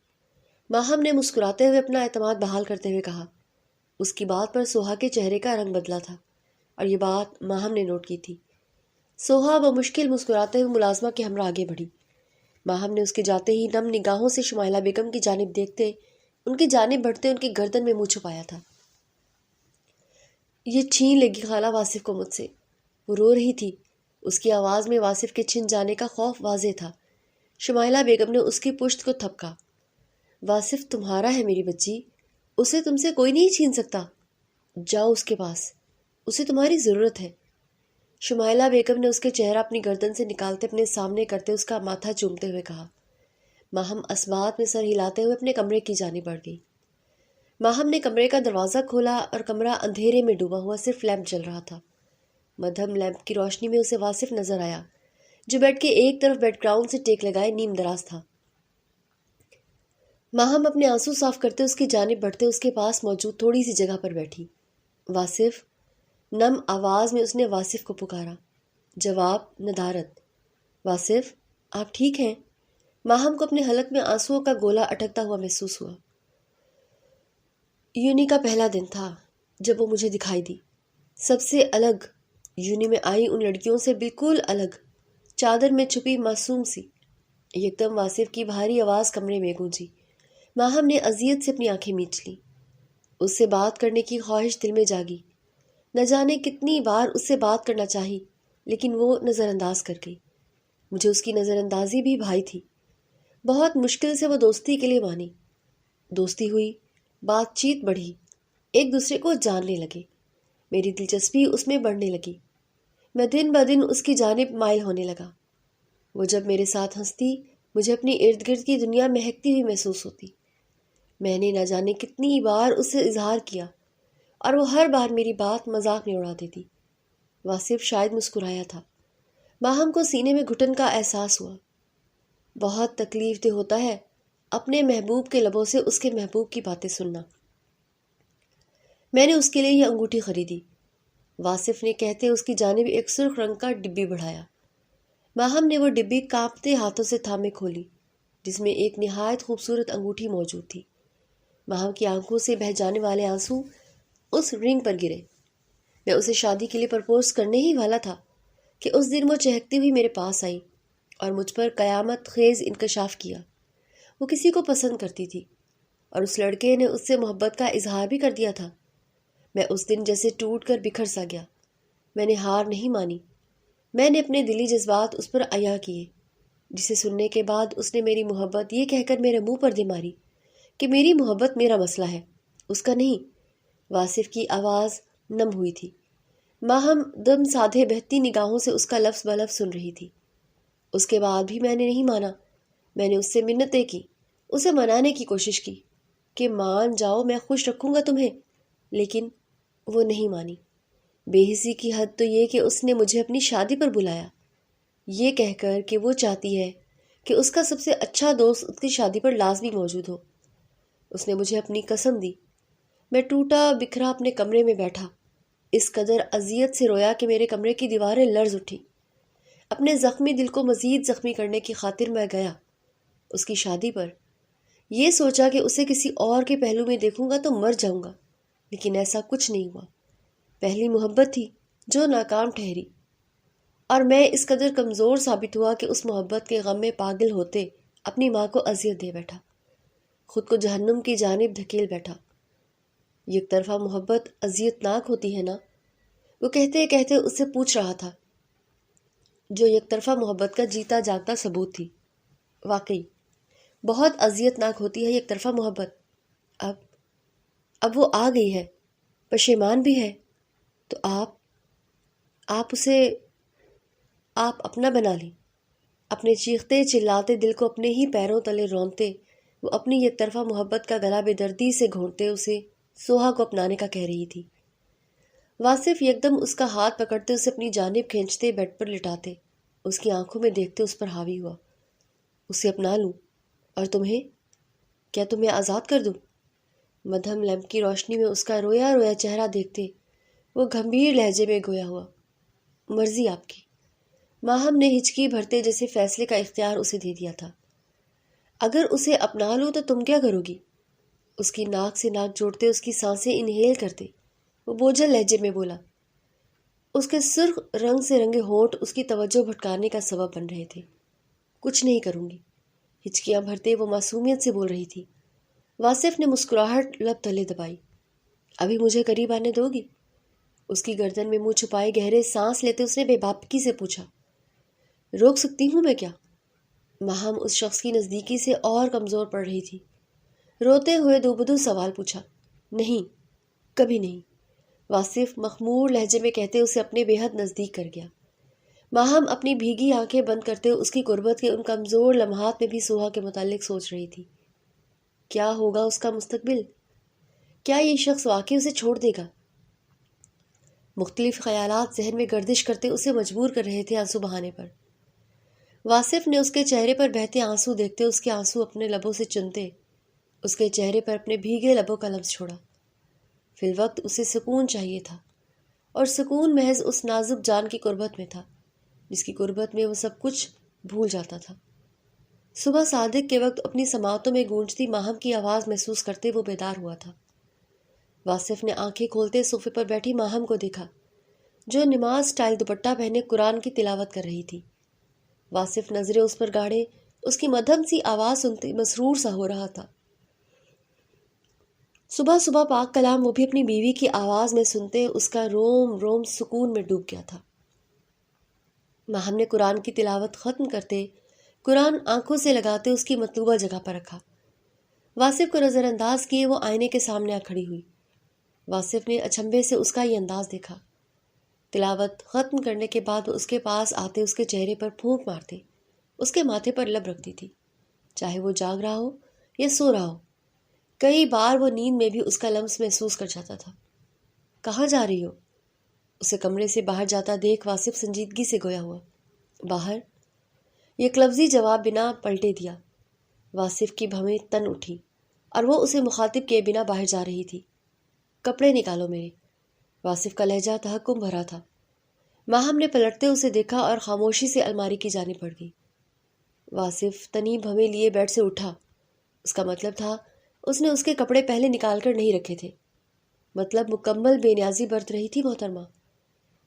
ماہم نے مسکراتے ہوئے اپنا اعتماد بحال کرتے ہوئے کہا۔ اس کی بات پر سوہا کے چہرے کا رنگ بدلا تھا اور یہ بات ماہم نے نوٹ کی تھی۔ سوہا بمشکل مسکراتے ہوئے ملازمہ کے ہمراہ آگے بڑھی۔ ماہم نے اس کے جاتے ہی نم نگاہوں سے شمائلہ بیگم کی جانب دیکھتے ان کی جانب بڑھتے ان کی گردن میں منہ چھپایا تھا۔ یہ چھین لے گی خالہ واصف کو مجھ سے، وہ رو رہی تھی۔ اس کی آواز میں واصف کے چھن جانے کا خوف واضح تھا۔ شمائلہ بیگم نے اس کی پشت کو تھپکا۔ واصف تمہارا ہے میری بچی، اسے تم سے کوئی نہیں چھین سکتا، جاؤ اس کے پاس، اسے تمہاری ضرورت ہے۔ شمائلہ بیگم نے اس کے چہرہ اپنی گردن سے نکالتے اپنے سامنے کرتے اس کا ماتھا چومتے ہوئے کہا۔ ماہم اسبات میں سر ہلاتے ہوئے اپنے کمرے کی جانب بڑھ گئی۔ ماہم نے کمرے کا دروازہ کھولا اور کمرہ اندھیرے میں ڈوبا ہوا صرف لیمپ جل رہا تھا۔ مدھم لیمپ کی روشنی میں اسے واصف نظر آیا جو بیڈ کے ایک طرف بیڈ گراؤنڈ سے ٹیک لگائے نیم دراز تھا۔ ماہم اپنے آنسو صاف کرتے اس کی جانب بڑھتے اس کے پاس موجود تھوڑی سی جگہ پر بیٹھی۔ واصف، نم آواز میں اس نے واصف کو پکارا۔ جواب ندارت۔ واصف، آپ ٹھیک ہیں؟ ماہم کو اپنے حلق میں آنسوؤں کا گولا اٹکتا ہوا محسوس ہوا۔ یونی کا پہلا دن تھا جب وہ مجھے دکھائی دی، سب سے الگ، یونی میں آئی ان لڑکیوں سے بالکل الگ، چادر میں چھپی معصوم سی۔ یکدم واصف کی بھاری آواز کمرے میں گونجی۔ ماہم نے اذیت سے اپنی آنکھیں مینچ لیں۔ اس سے بات کرنے کی خواہش دل میں جاگی۔ نہ جانے کتنی بار اس سے بات کرنا چاہی، لیکن وہ نظر انداز کر گئی۔ مجھے اس کی نظر اندازی بھی بھائی تھی۔ بہت مشکل سے وہ دوستی کے لیے مانی۔ دوستی ہوئی، بات چیت بڑھی، ایک دوسرے کو جاننے لگے۔ میری دلچسپی اس میں بڑھنے لگی۔ میں دن بدن اس کی جانب مائل ہونے لگا۔ وہ جب میرے ساتھ ہنستی، مجھے اپنی ارد گرد کی دنیا مہکتی ہوئی محسوس ہوتی۔ میں نے نہ جانے کتنی بار اس سے اظہار کیا، اور وہ ہر بار میری بات مذاق میں اڑا دیتی۔ واصف شاید مسکرایا تھا۔ ماہم کو سینے میں گھٹن کا احساس ہوا۔ بہت تکلیف دہ ہوتا ہے اپنے محبوب کے لبوں سے اس کے محبوب کی باتیں سننا۔ میں نے اس کے لیے یہ انگوٹھی خریدی۔ واصف نے کہتے اس کی جانب ایک سرخ رنگ کا ڈبی بڑھایا۔ ماہم نے وہ ڈبی کانپتے ہاتھوں سے تھامے کھولی، جس میں ایک نہایت خوبصورت انگوٹھی موجود تھی۔ ماہم کی آنکھوں سے بہہ جانے والے آنسو اس رنگ پر گرے۔ میں اسے شادی کے لیے پرپوز کرنے ہی والا تھا کہ اس دن وہ چہکتی ہوئی میرے پاس آئی اور مجھ پر قیامت خیز انکشاف کیا۔ وہ کسی کو پسند کرتی تھی، اور اس لڑکے نے اس سے محبت کا اظہار بھی کر دیا تھا۔ میں اس دن جیسے ٹوٹ کر بکھر سا گیا۔ میں نے ہار نہیں مانی۔ میں نے اپنے دلی جذبات اس پر عیاں کیے، جسے سننے کے بعد اس نے میری محبت یہ کہہ کر میرے منہ پر دے ماری کہ میری محبت میرا مسئلہ ہے، اس کا نہیں۔ واصف کی آواز نم ہوئی تھی۔ ماہم دم سادھے بہتی نگاہوں سے اس کا لفظ بلفظ سن رہی تھی۔ اس کے بعد بھی میں نے نہیں مانا۔ میں نے اس سے منتیں کی، اسے منانے کی کوشش کی کہ مان جاؤ، میں خوش رکھوں گا تمہیں، لیکن وہ نہیں مانی۔ بے حسی کی حد تو یہ کہ اس نے مجھے اپنی شادی پر بلایا، یہ کہہ کر کہ وہ چاہتی ہے کہ اس کا سب سے اچھا دوست اس کی شادی پر لازمی موجود ہو۔ اس نے مجھے اپنی قسم دی۔ میں ٹوٹا بکھرا اپنے کمرے میں بیٹھا، اس قدر اذیت سے رویا کہ میرے کمرے کی دیواریں لرز اٹھیں۔ اپنے زخمی دل کو مزید زخمی کرنے کی خاطر میں گیا اس کی شادی پر۔ یہ سوچا کہ اسے کسی اور کے پہلو میں دیکھوں گا تو مر جاؤں گا، لیکن ایسا کچھ نہیں ہوا۔ پہلی محبت تھی جو ناکام ٹھہری، اور میں اس قدر کمزور ثابت ہوا کہ اس محبت کے غم میں پاگل ہوتے اپنی ماں کو اذیت دے بیٹھا، خود کو جہنم کی جانب دھکیل بیٹھا۔ یک طرفہ محبت اذیت ناک ہوتی ہے نا؟ وہ کہتے کہتے اس سے پوچھ رہا تھا، جو یک طرفہ محبت کا جیتا جاگتا ثبوت تھی۔ واقعی بہت اذیت ناک ہوتی ہے یک طرفہ محبت۔ اب وہ آ گئی ہے، پشیمان بھی ہے، تو آپ اسے اپنا بنا لیں۔ اپنے چیختے چلاتے دل کو اپنے ہی پیروں تلے رونتے وہ اپنی یک طرفہ محبت کا گلا بے دردی سے گھونٹتے اسے سوہا کو اپنانے کا کہہ رہی تھی۔ واصف یکدم اس کا ہاتھ پکڑتے اسے اپنی جانب کھینچتے بیڈ پر لٹاتے، اس کی آنکھوں میں دیکھتے اس پر حاوی ہوا۔ اسے اپنا لوں اور تمہیں؟ کیا تمہیں آزاد کر دوں؟ مدھم لیمپ کی روشنی میں اس کا رویا رویا چہرہ دیکھتے وہ گھمبیر لہجے میں گویا ہوا، مرضی آپ کی۔ ماہم نے ہچکی بھرتے جیسے فیصلے کا اختیار اسے دے دیا تھا۔ اگر اسے اپنا لوں تو تم کیا کرو گی؟ اس کی ناک سے ناک جوڑتے اس کی سانسیں انہیل کرتے وہ بوجھل لہجے میں بولا۔ اس کے سرخ رنگ سے رنگے ہونٹ اس کی توجہ بھٹکانے کا سبب بن رہے تھے۔ کچھ نہیں کروں گی، ہچکیاں بھرتے وہ معصومیت سے بول رہی تھی۔ واصف نے مسکراہٹ لب تلے دبائی۔ ابھی مجھے قریب آنے دو گی؟ اس کی گردن میں منہ چھپائے گہرے سانس لیتے اس نے بے باکی سے پوچھا۔ روک سکتی ہوں میں کیا؟ ماہم اس شخص کی نزدیکی سے اور کمزور پڑ رہی تھی۔ روتے ہوئے دوبدو سوال پوچھا۔ نہیں، کبھی نہیں، واصف مخمور لہجے میں کہتے اسے اپنے بے حد نزدیک کر گیا۔ ماہم اپنی بھیگی آنکھیں بند کرتے اس کی قربت کے ان کمزور لمحات میں بھی سوہا کے متعلق سوچ رہی تھی۔ کیا ہوگا اس کا مستقبل؟ کیا یہ شخص واقعی اسے چھوڑ دے گا؟ مختلف خیالات ذہن میں گردش کرتے اسے مجبور کر رہے تھے آنسو بہانے پر۔ واصف نے اس کے چہرے پر بہتے آنسو دیکھتے اس کے آنسو اپنے لبوں سے چنتے اس کے چہرے پر اپنے بھیگے لبوں کا لمس چھوڑا۔ فی الوقت اسے سکون چاہیے تھا، اور سکون محض اس نازک جان کی قربت میں تھا جس کی قربت میں وہ سب کچھ بھول جاتا تھا۔ صبح صادق کے وقت اپنی سماعتوں میں گونجتی ماہم کی آواز محسوس کرتے وہ بیدار ہوا تھا۔ واصف نے آنکھیں کھولتے صوفے پر بیٹھی ماہم کو دیکھا، جو نماز سٹائل دوپٹہ پہنے قرآن کی تلاوت کر رہی تھی۔ واصف نظریں اس پر گاڑے اس کی مدھم سی آواز سنتے مسرور سا ہو رہا تھا۔ صبح صبح پاک کلام وہ بھی اپنی بیوی کی آواز میں سنتے اس کا روم روم سکون میں ڈوب گیا تھا۔ ماہم نے قرآن کی تلاوت ختم کرتے قرآن آنکھوں سے لگاتے اس کی مطلوبہ جگہ پر رکھا۔ واصف کو نظر انداز کیے وہ آئینے کے سامنے آ کھڑی ہوئی۔ واصف نے اچنبھے سے اس کا یہ انداز دیکھا۔ تلاوت ختم کرنے کے بعد وہ اس کے پاس آتے اس کے چہرے پر پھونک مارتے، اس کے ماتھے پر لب رکھتی تھی، چاہے وہ جاگ رہا ہو یا سو رہا ہو۔ کئی بار وہ نیند میں بھی اس کا لمس محسوس کر جاتا تھا۔ کہاں جا رہی ہو؟ اسے کمرے سے باہر جاتا دیکھ واصف سنجیدگی سے گویا ہوا۔ باہر؟ ایک لفظی جواب بنا پلٹے دیا۔ واصف کی بھویں تن اٹھی اور وہ اسے مخاطب کیے بنا باہر جا رہی تھی۔ کپڑے نکالو میرے۔ واصف کا لہجہ تحکم بھرا تھا۔ ماہم نے پلٹتے اسے دیکھا اور خاموشی سے الماری کی جانب بڑھ گئی۔ واصف تنی بھویں لیے بیڈ سے اٹھا۔ اس کا مطلب تھا اس نے اس کے کپڑے پہلے نکال کر نہیں رکھے تھے، مطلب مکمل بے نیازی برت رہی تھی محترمہ۔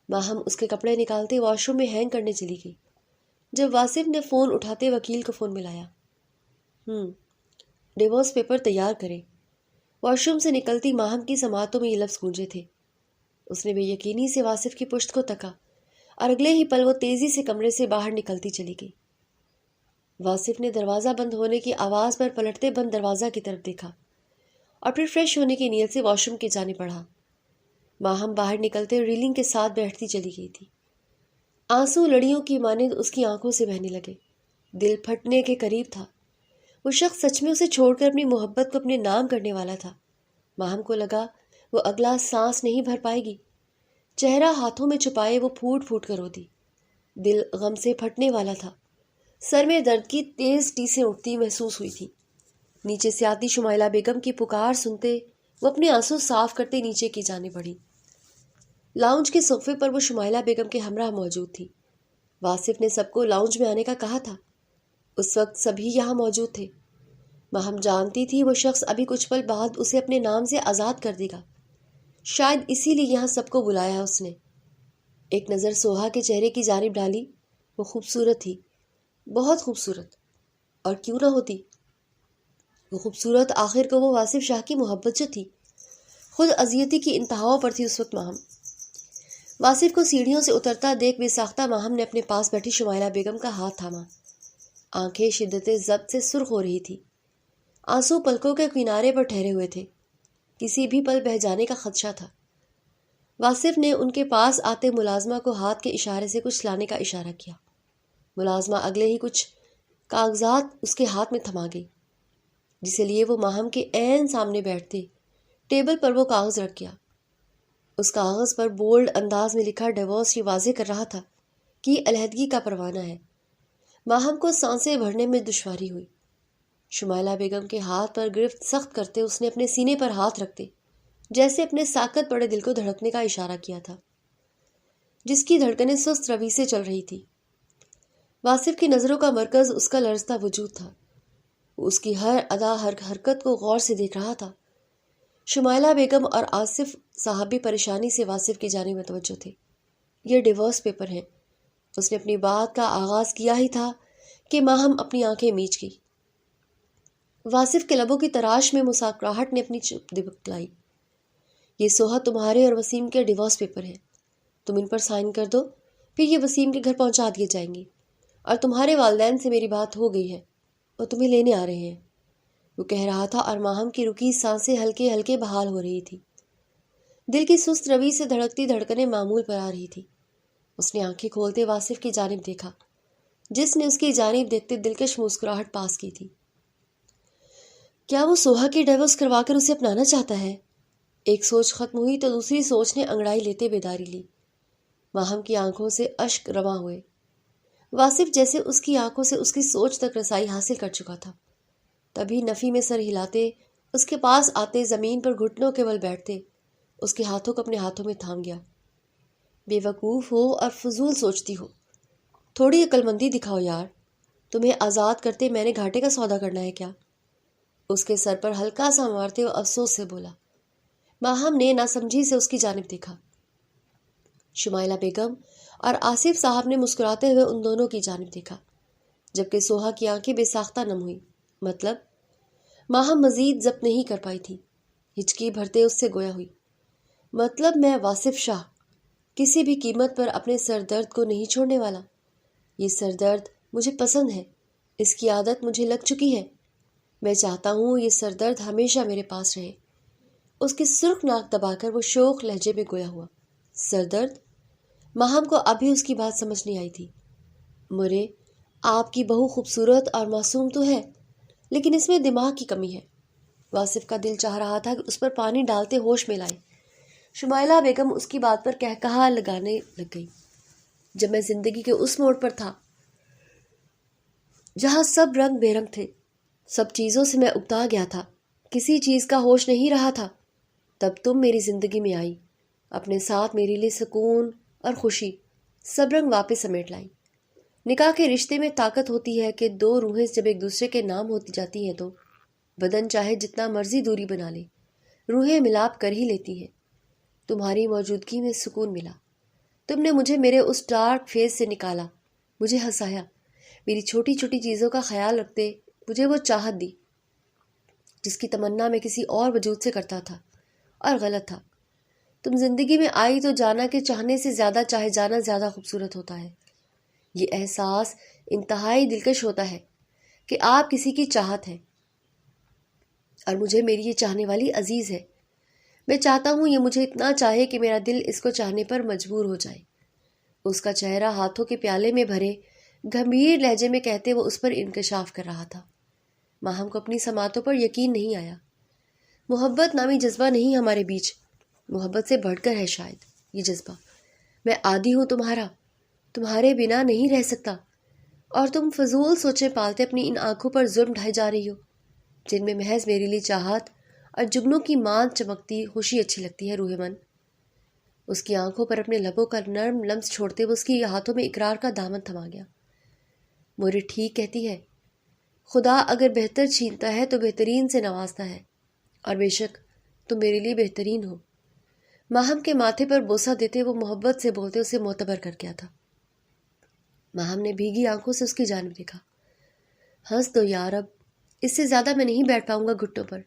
ماہم اس کے کپڑے نکالتے واش روم میں ہینگ کرنے چلی گئی۔ جب واصف نے فون اٹھاتے وکیل کو فون ملایا۔ ڈیورس پیپر تیار کریں۔ واش روم سے نکلتی ماہم کی سماعتوں میں یہ لفظ گونجے تھے۔ اس نے بے یقینی سے واصف کی پشت کو تکا اور اگلے ہی پل وہ تیزی سے کمرے سے باہر نکلتی چلی گئی۔ واصف نے دروازہ بند ہونے کی آواز پر پلٹتے بند دروازہ کی طرف دیکھا اور پھر فریش ہونے کی نیت سے واش روم کی جانب بڑھا۔ ماہم باہر نکلتے ریلنگ کے ساتھ بیٹھتی چلی گئی تھی۔ آنسو لڑیوں کی مانند اس کی آنکھوں سے بہنے لگے۔ دل پھٹنے کے قریب تھا۔ وہ شخص سچ میں اسے چھوڑ کر اپنی محبت کو اپنے نام کرنے والا تھا۔ ماہم کو لگا وہ اگلا سانس نہیں بھر پائے گی۔ چہرہ ہاتھوں میں چھپائے وہ پھوٹ پھوٹ کر رو دی۔ دل غم سے پھٹنے والا تھا۔ سر میں درد کی تیز ٹیسیں اٹھتی محسوس ہوئی تھی۔ نیچے سے آتی شمائلہ بیگم کی پکار سنتے وہ اپنے آنسو صاف کرتے نیچے کی جانب بڑھی۔ لاؤنج کے صوفے پر وہ شمائلہ بیگم کے ہمراہ موجود تھی۔ واصف نے سب کو لاؤنج میں آنے کا کہا تھا۔ اس وقت سبھی یہاں موجود تھے۔ ماہم جانتی تھی وہ شخص ابھی کچھ پل بعد اسے اپنے نام سے آزاد کر دے گا۔ شاید اسی لیے یہاں سب کو بلایا ہے اس نے۔ ایک نظر سوہا کے چہرے کی جانب ڈالی۔ وہ خوبصورت تھی، بہت خوبصورت، اور کیوں نہ ہوتی وہ خوبصورت۔ آخر کو وہ واصف شاہ کی محبت جو تھی، خود اذیتی کی انتہاؤں پر تھی اس وقت ماہم۔ واصف کو سیڑھیوں سے اترتا دیکھ بے ساختہ ماہم نے اپنے پاس بیٹھی شمائلہ بیگم کا ہاتھ تھاما۔ آنکھیں شدت ضبط سے سرخ ہو رہی تھی۔ آنسو پلکوں کے کنارے پر ٹھہرے ہوئے تھے، کسی بھی پل بہہ جانے کا خدشہ تھا۔ واصف نے ان کے پاس آتے ملازمہ کو ہاتھ کے اشارے سے کچھ لانے کا اشارہ کیا۔ ملازمہ اگلے ہی کچھ کاغذات اس کے ہاتھ میں تھما گئی، جسے لیے وہ ماہم کے عین سامنے بیٹھتے ٹیبل پر وہ کاغذ رکھ گیا۔ اس کاغذ پر بولڈ انداز میں لکھا ڈیورس یہ واضح کر رہا تھا کہ علیحدگی کا پروانہ ہے۔ ماہم کو سانسیں بھرنے میں دشواری ہوئی۔ شمائلہ بیگم کے ہاتھ پر گرفت سخت کرتے اس نے اپنے سینے پر ہاتھ رکھتے جیسے اپنے ساکت پڑے دل کو دھڑکنے کا اشارہ کیا تھا، جس کی دھڑکنیں سست روی سے چل رہی تھی۔ واصف کی نظروں کا مرکز اس کا لرزتا وجود تھا۔ وہ اس کی ہر ادا ہر حرکت کو غور سے دیکھ رہا تھا۔ شمائلہ بیگم اور آصف صاحب بھی پریشانی سے واصف کی جانب متوجہ تھے۔ یہ ڈیورس پیپر ہیں۔ اس نے اپنی بات کا آغاز کیا ہی تھا کہ ماہم اپنی آنکھیں میچ گئی۔ واصف کے لبوں کی تراش میں مسکراہٹ نے اپنی چپ دکھلائی۔ یہ سوہا تمہارے اور وسیم کے ڈیورس پیپر ہیں۔ تم ان پر سائن کر دو، پھر یہ وسیم کے گھر پہنچا دیے جائیں گے، اور تمہارے والدین سے میری بات ہو گئی ہے، وہ تمہیں لینے آ رہے ہیں۔ وہ کہہ رہا تھا اور ماہم کی رکی سانسیں ہلکے ہلکے بحال ہو رہی تھی۔ دل کی سست روی سے دھڑکتی دھڑکنیں معمول پر آ رہی تھی۔ اس نے آنکھیں کھولتے واصف کی جانب دیکھا، جس نے اس کی جانب دیکھتے دلکش مسکراہٹ پاس کی تھی۔ کیا وہ سوہا کی ڈیورس کروا کر اسے اپنانا چاہتا ہے؟ ایک سوچ ختم ہوئی تو دوسری سوچ نے انگڑائی لیتے بیداری لی۔ ماہم کی آنکھوں سے اشک رواں ہوئے۔ واصف جیسے اس کی آنکھوں سے اس کی سوچ تک رسائی حاصل کر چکا تھا۔ تبھی نفی میں سر ہلاتے اس کے پاس آتے زمین پر گھٹنوں کے بل بیٹھتے اس کے ہاتھوں کو اپنے ہاتھوں میں تھام گیا۔ بے وقوف ہو اور فضول سوچتی ہو، تھوڑی عقل مندی دکھاؤ یار۔ تمہیں آزاد کرتے میں نے گھاٹے کا سودا کرنا ہے کیا؟ اس کے سر پر ہلکا سا مارتے وہ افسوس سے بولا۔ ماہم نے ناسمجھی سے اس کی جانب دیکھا۔ شمائلہ بیگم اور آصف صاحب نے مسکراتے ہوئے ان دونوں کی جانب دیکھا، جبکہ سوہا کی آنکھیں بے ساختہ نم ہوئی۔ مطلب؟ ماہم مزید ضبط نہیں کر پائی تھی۔ ہچکی بھرتے اس سے گویا ہوئی۔ مطلب میں واصف شاہ کسی بھی قیمت پر اپنے سر درد کو نہیں چھوڑنے والا۔ یہ سر درد مجھے پسند ہے، اس کی عادت مجھے لگ چکی ہے۔ میں چاہتا ہوں یہ سر درد ہمیشہ میرے پاس رہے۔ اس کی سرخ ناک دبا کر وہ شوخ لہجے میں گویا ہوا۔ سر درد؟ ماہم کو ابھی اس کی بات سمجھ نہیں آئی تھی۔ مرے، آپ کی بہو خوبصورت اور معصوم تو ہے، لیکن اس میں دماغ کی کمی ہے۔ واصف کا دل چاہ رہا تھا کہ اس پر پانی ڈالتے ہوش میں لائے۔ شمائلہ بیگم اس کی بات پر کہا لگانے لگ گئی۔ جب میں زندگی کے اس موڑ پر تھا جہاں سب رنگ بے رنگ تھے، سب چیزوں سے میں اکتا گیا تھا، کسی چیز کا ہوش نہیں رہا تھا، تب تم میری زندگی میں آئی، اپنے ساتھ میرے لیے سکون اور خوشی، سب رنگ واپس سمیٹ لائی۔ نکاح کے رشتے میں طاقت ہوتی ہے کہ دو روحیں جب ایک دوسرے کے نام ہوتی جاتی ہیں تو بدن چاہے جتنا مرضی دوری بنا لے، روحیں ملاپ کر ہی لیتی ہیں۔ تمہاری موجودگی میں سکون ملا۔ تم نے مجھے میرے اس ڈارک فیس سے نکالا، مجھے ہنسایا، میری چھوٹی چھوٹی چیزوں کا خیال رکھتے مجھے وہ چاہت دی جس کی تمنا میں کسی اور وجود سے کرتا تھا اور غلط تھا۔ تم زندگی میں آئی تو جانا کہ چاہنے سے زیادہ چاہے جانا زیادہ خوبصورت ہوتا ہے۔ یہ احساس انتہائی دلکش ہوتا ہے کہ آپ کسی کی چاہت ہے اور مجھے میری یہ چاہنے والی عزیز ہے۔ میں چاہتا ہوں یہ مجھے اتنا چاہے کہ میرا دل اس کو چاہنے پر مجبور ہو جائے۔ اس کا چہرہ ہاتھوں کے پیالے میں بھرے گھمبیر لہجے میں کہتے وہ اس پر انکشاف کر رہا تھا۔ ماہم کو اپنی سماعتوں پر یقین نہیں آیا۔ محبت نامی جذبہ نہیں ہمارے بیچ، محبت سے بڑھ کر ہے شاید یہ جذبہ۔ میں عادی ہوں تمہارا، تمہارے بنا نہیں رہ سکتا، اور تم فضول سوچیں پالتے اپنی ان آنکھوں پر ظلم ڈھائے جا رہی ہو جن میں محض میرے لیے چاہت اور جگنوں کی ماند چمکتی خوشی اچھی لگتی ہے۔ روح من اس کی آنکھوں پر اپنے لبوں کا نرم لمس چھوڑتے وہ اس کی ہاتھوں میں اقرار کا دامن تھما گیا۔ مورے ٹھیک کہتی ہے، خدا اگر بہتر چھینتا ہے تو بہترین سے نوازتا ہے، اور بے شک تم میرے لیے بہترین ہو۔ ماہم کے ماتھے پر بوسہ دیتے وہ محبت سے بولتے اسے معتبر کر گیا تھا۔ ماہم نے بھیگی آنکھوں سے اس کی جانب دیکھا۔ ہنس دو یار، اب اس سے زیادہ میں نہیں بیٹھ پاؤں گا گھٹنوں پر۔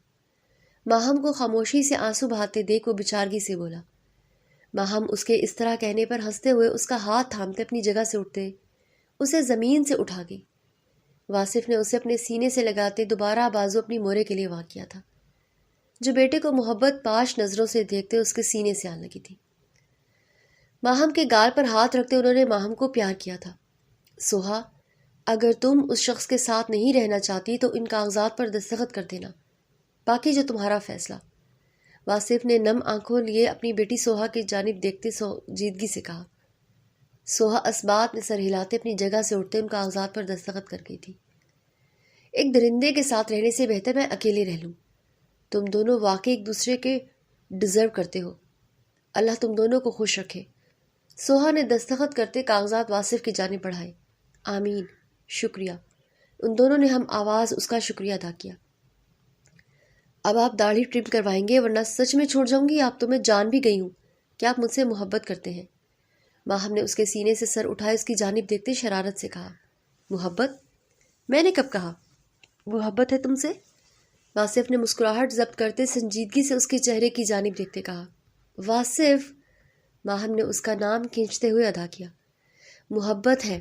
ماہم کو خاموشی سے آنسو بہاتے دیکھ وہ بچارگی سے بولا۔ ماہم اس کے اس طرح کہنے پر ہنستے ہوئے اس کا ہاتھ تھامتے اپنی جگہ سے اٹھتے اسے زمین سے اٹھا گئی۔ واصف نے اسے اپنے سینے سے لگاتے دوبارہ بازو اپنی مورے کے لیے واقع کیا تھا، جو بیٹے کو محبت پاش نظروں سے دیکھتے اس کے سینے سے آنے لگی تھی۔ ماہم کے گال پر ہاتھ رکھتے انہوں نے ماہم کو پیار کیا تھا۔ سوہا، اگر تم اس شخص کے ساتھ نہیں رہنا چاہتی تو ان کاغذات پر دستخط کر دینا، باقی جو تمہارا فیصلہ۔ واصف نے نم آنکھوں لیے اپنی بیٹی سوہا کی جانب دیکھتے سنجیدگی سے کہا۔ سوہا اسبات میں سر ہلاتے اپنی جگہ سے اٹھتے ان کاغذات پر دستخط کر گئی تھی۔ ایک درندے کے ساتھ رہنے سے بہتر میں اکیلے رہ لوں۔ تم دونوں واقعی ایک دوسرے کے ڈیزرو کرتے ہو۔ اللہ تم دونوں کو خوش رکھے۔ سوہا نے دستخط کرتے کاغذات واصف کی جانب بڑھائے۔ آمین، شکریہ۔ ان دونوں نے ہم آواز اس کا شکریہ ادا کیا۔ اب آپ داڑھی ٹرم کروائیں گے ورنہ سچ میں چھوڑ جاؤں گی۔ آپ تو میں جان بھی گئی ہوں کہ آپ مجھ سے محبت کرتے ہیں۔ ماہم نے اس کے سینے سے سر اٹھائے اس کی جانب دیکھتے شرارت سے کہا۔ محبت؟ میں نے کب کہا محبت ہے تم سے؟ واصف نے مسکراہٹ ضبط کرتے سنجیدگی سے اس کے چہرے کی جانب دیکھتے کہا۔ واصف، ماہم نے اس کا نام کھینچتے ہوئے ادا کیا۔ محبت ہے،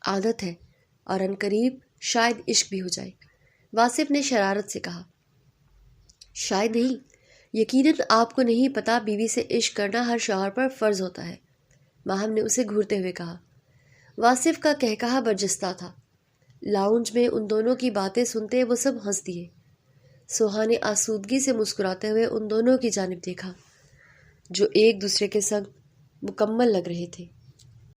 عادت ہے، اور عنقریب شاید عشق بھی ہو جائے۔ واصف نے شرارت سے کہا۔ شاید نہیں، یقیناً آپ کو نہیں پتا بیوی سے عشق کرنا ہر شوہر پر فرض ہوتا ہے، ماہم نے اسے گھورتے ہوئے کہا۔ واصف کا کہکہا برجستہ تھا۔ لاؤنج میں ان دونوں کی باتیں سنتے وہ سب ہنس دیے۔ سوہا نے آسودگی سے مسکراتے ہوئے ان دونوں کی جانب دیکھا جو ایک دوسرے کے سنگ مکمل لگ رہے تھے۔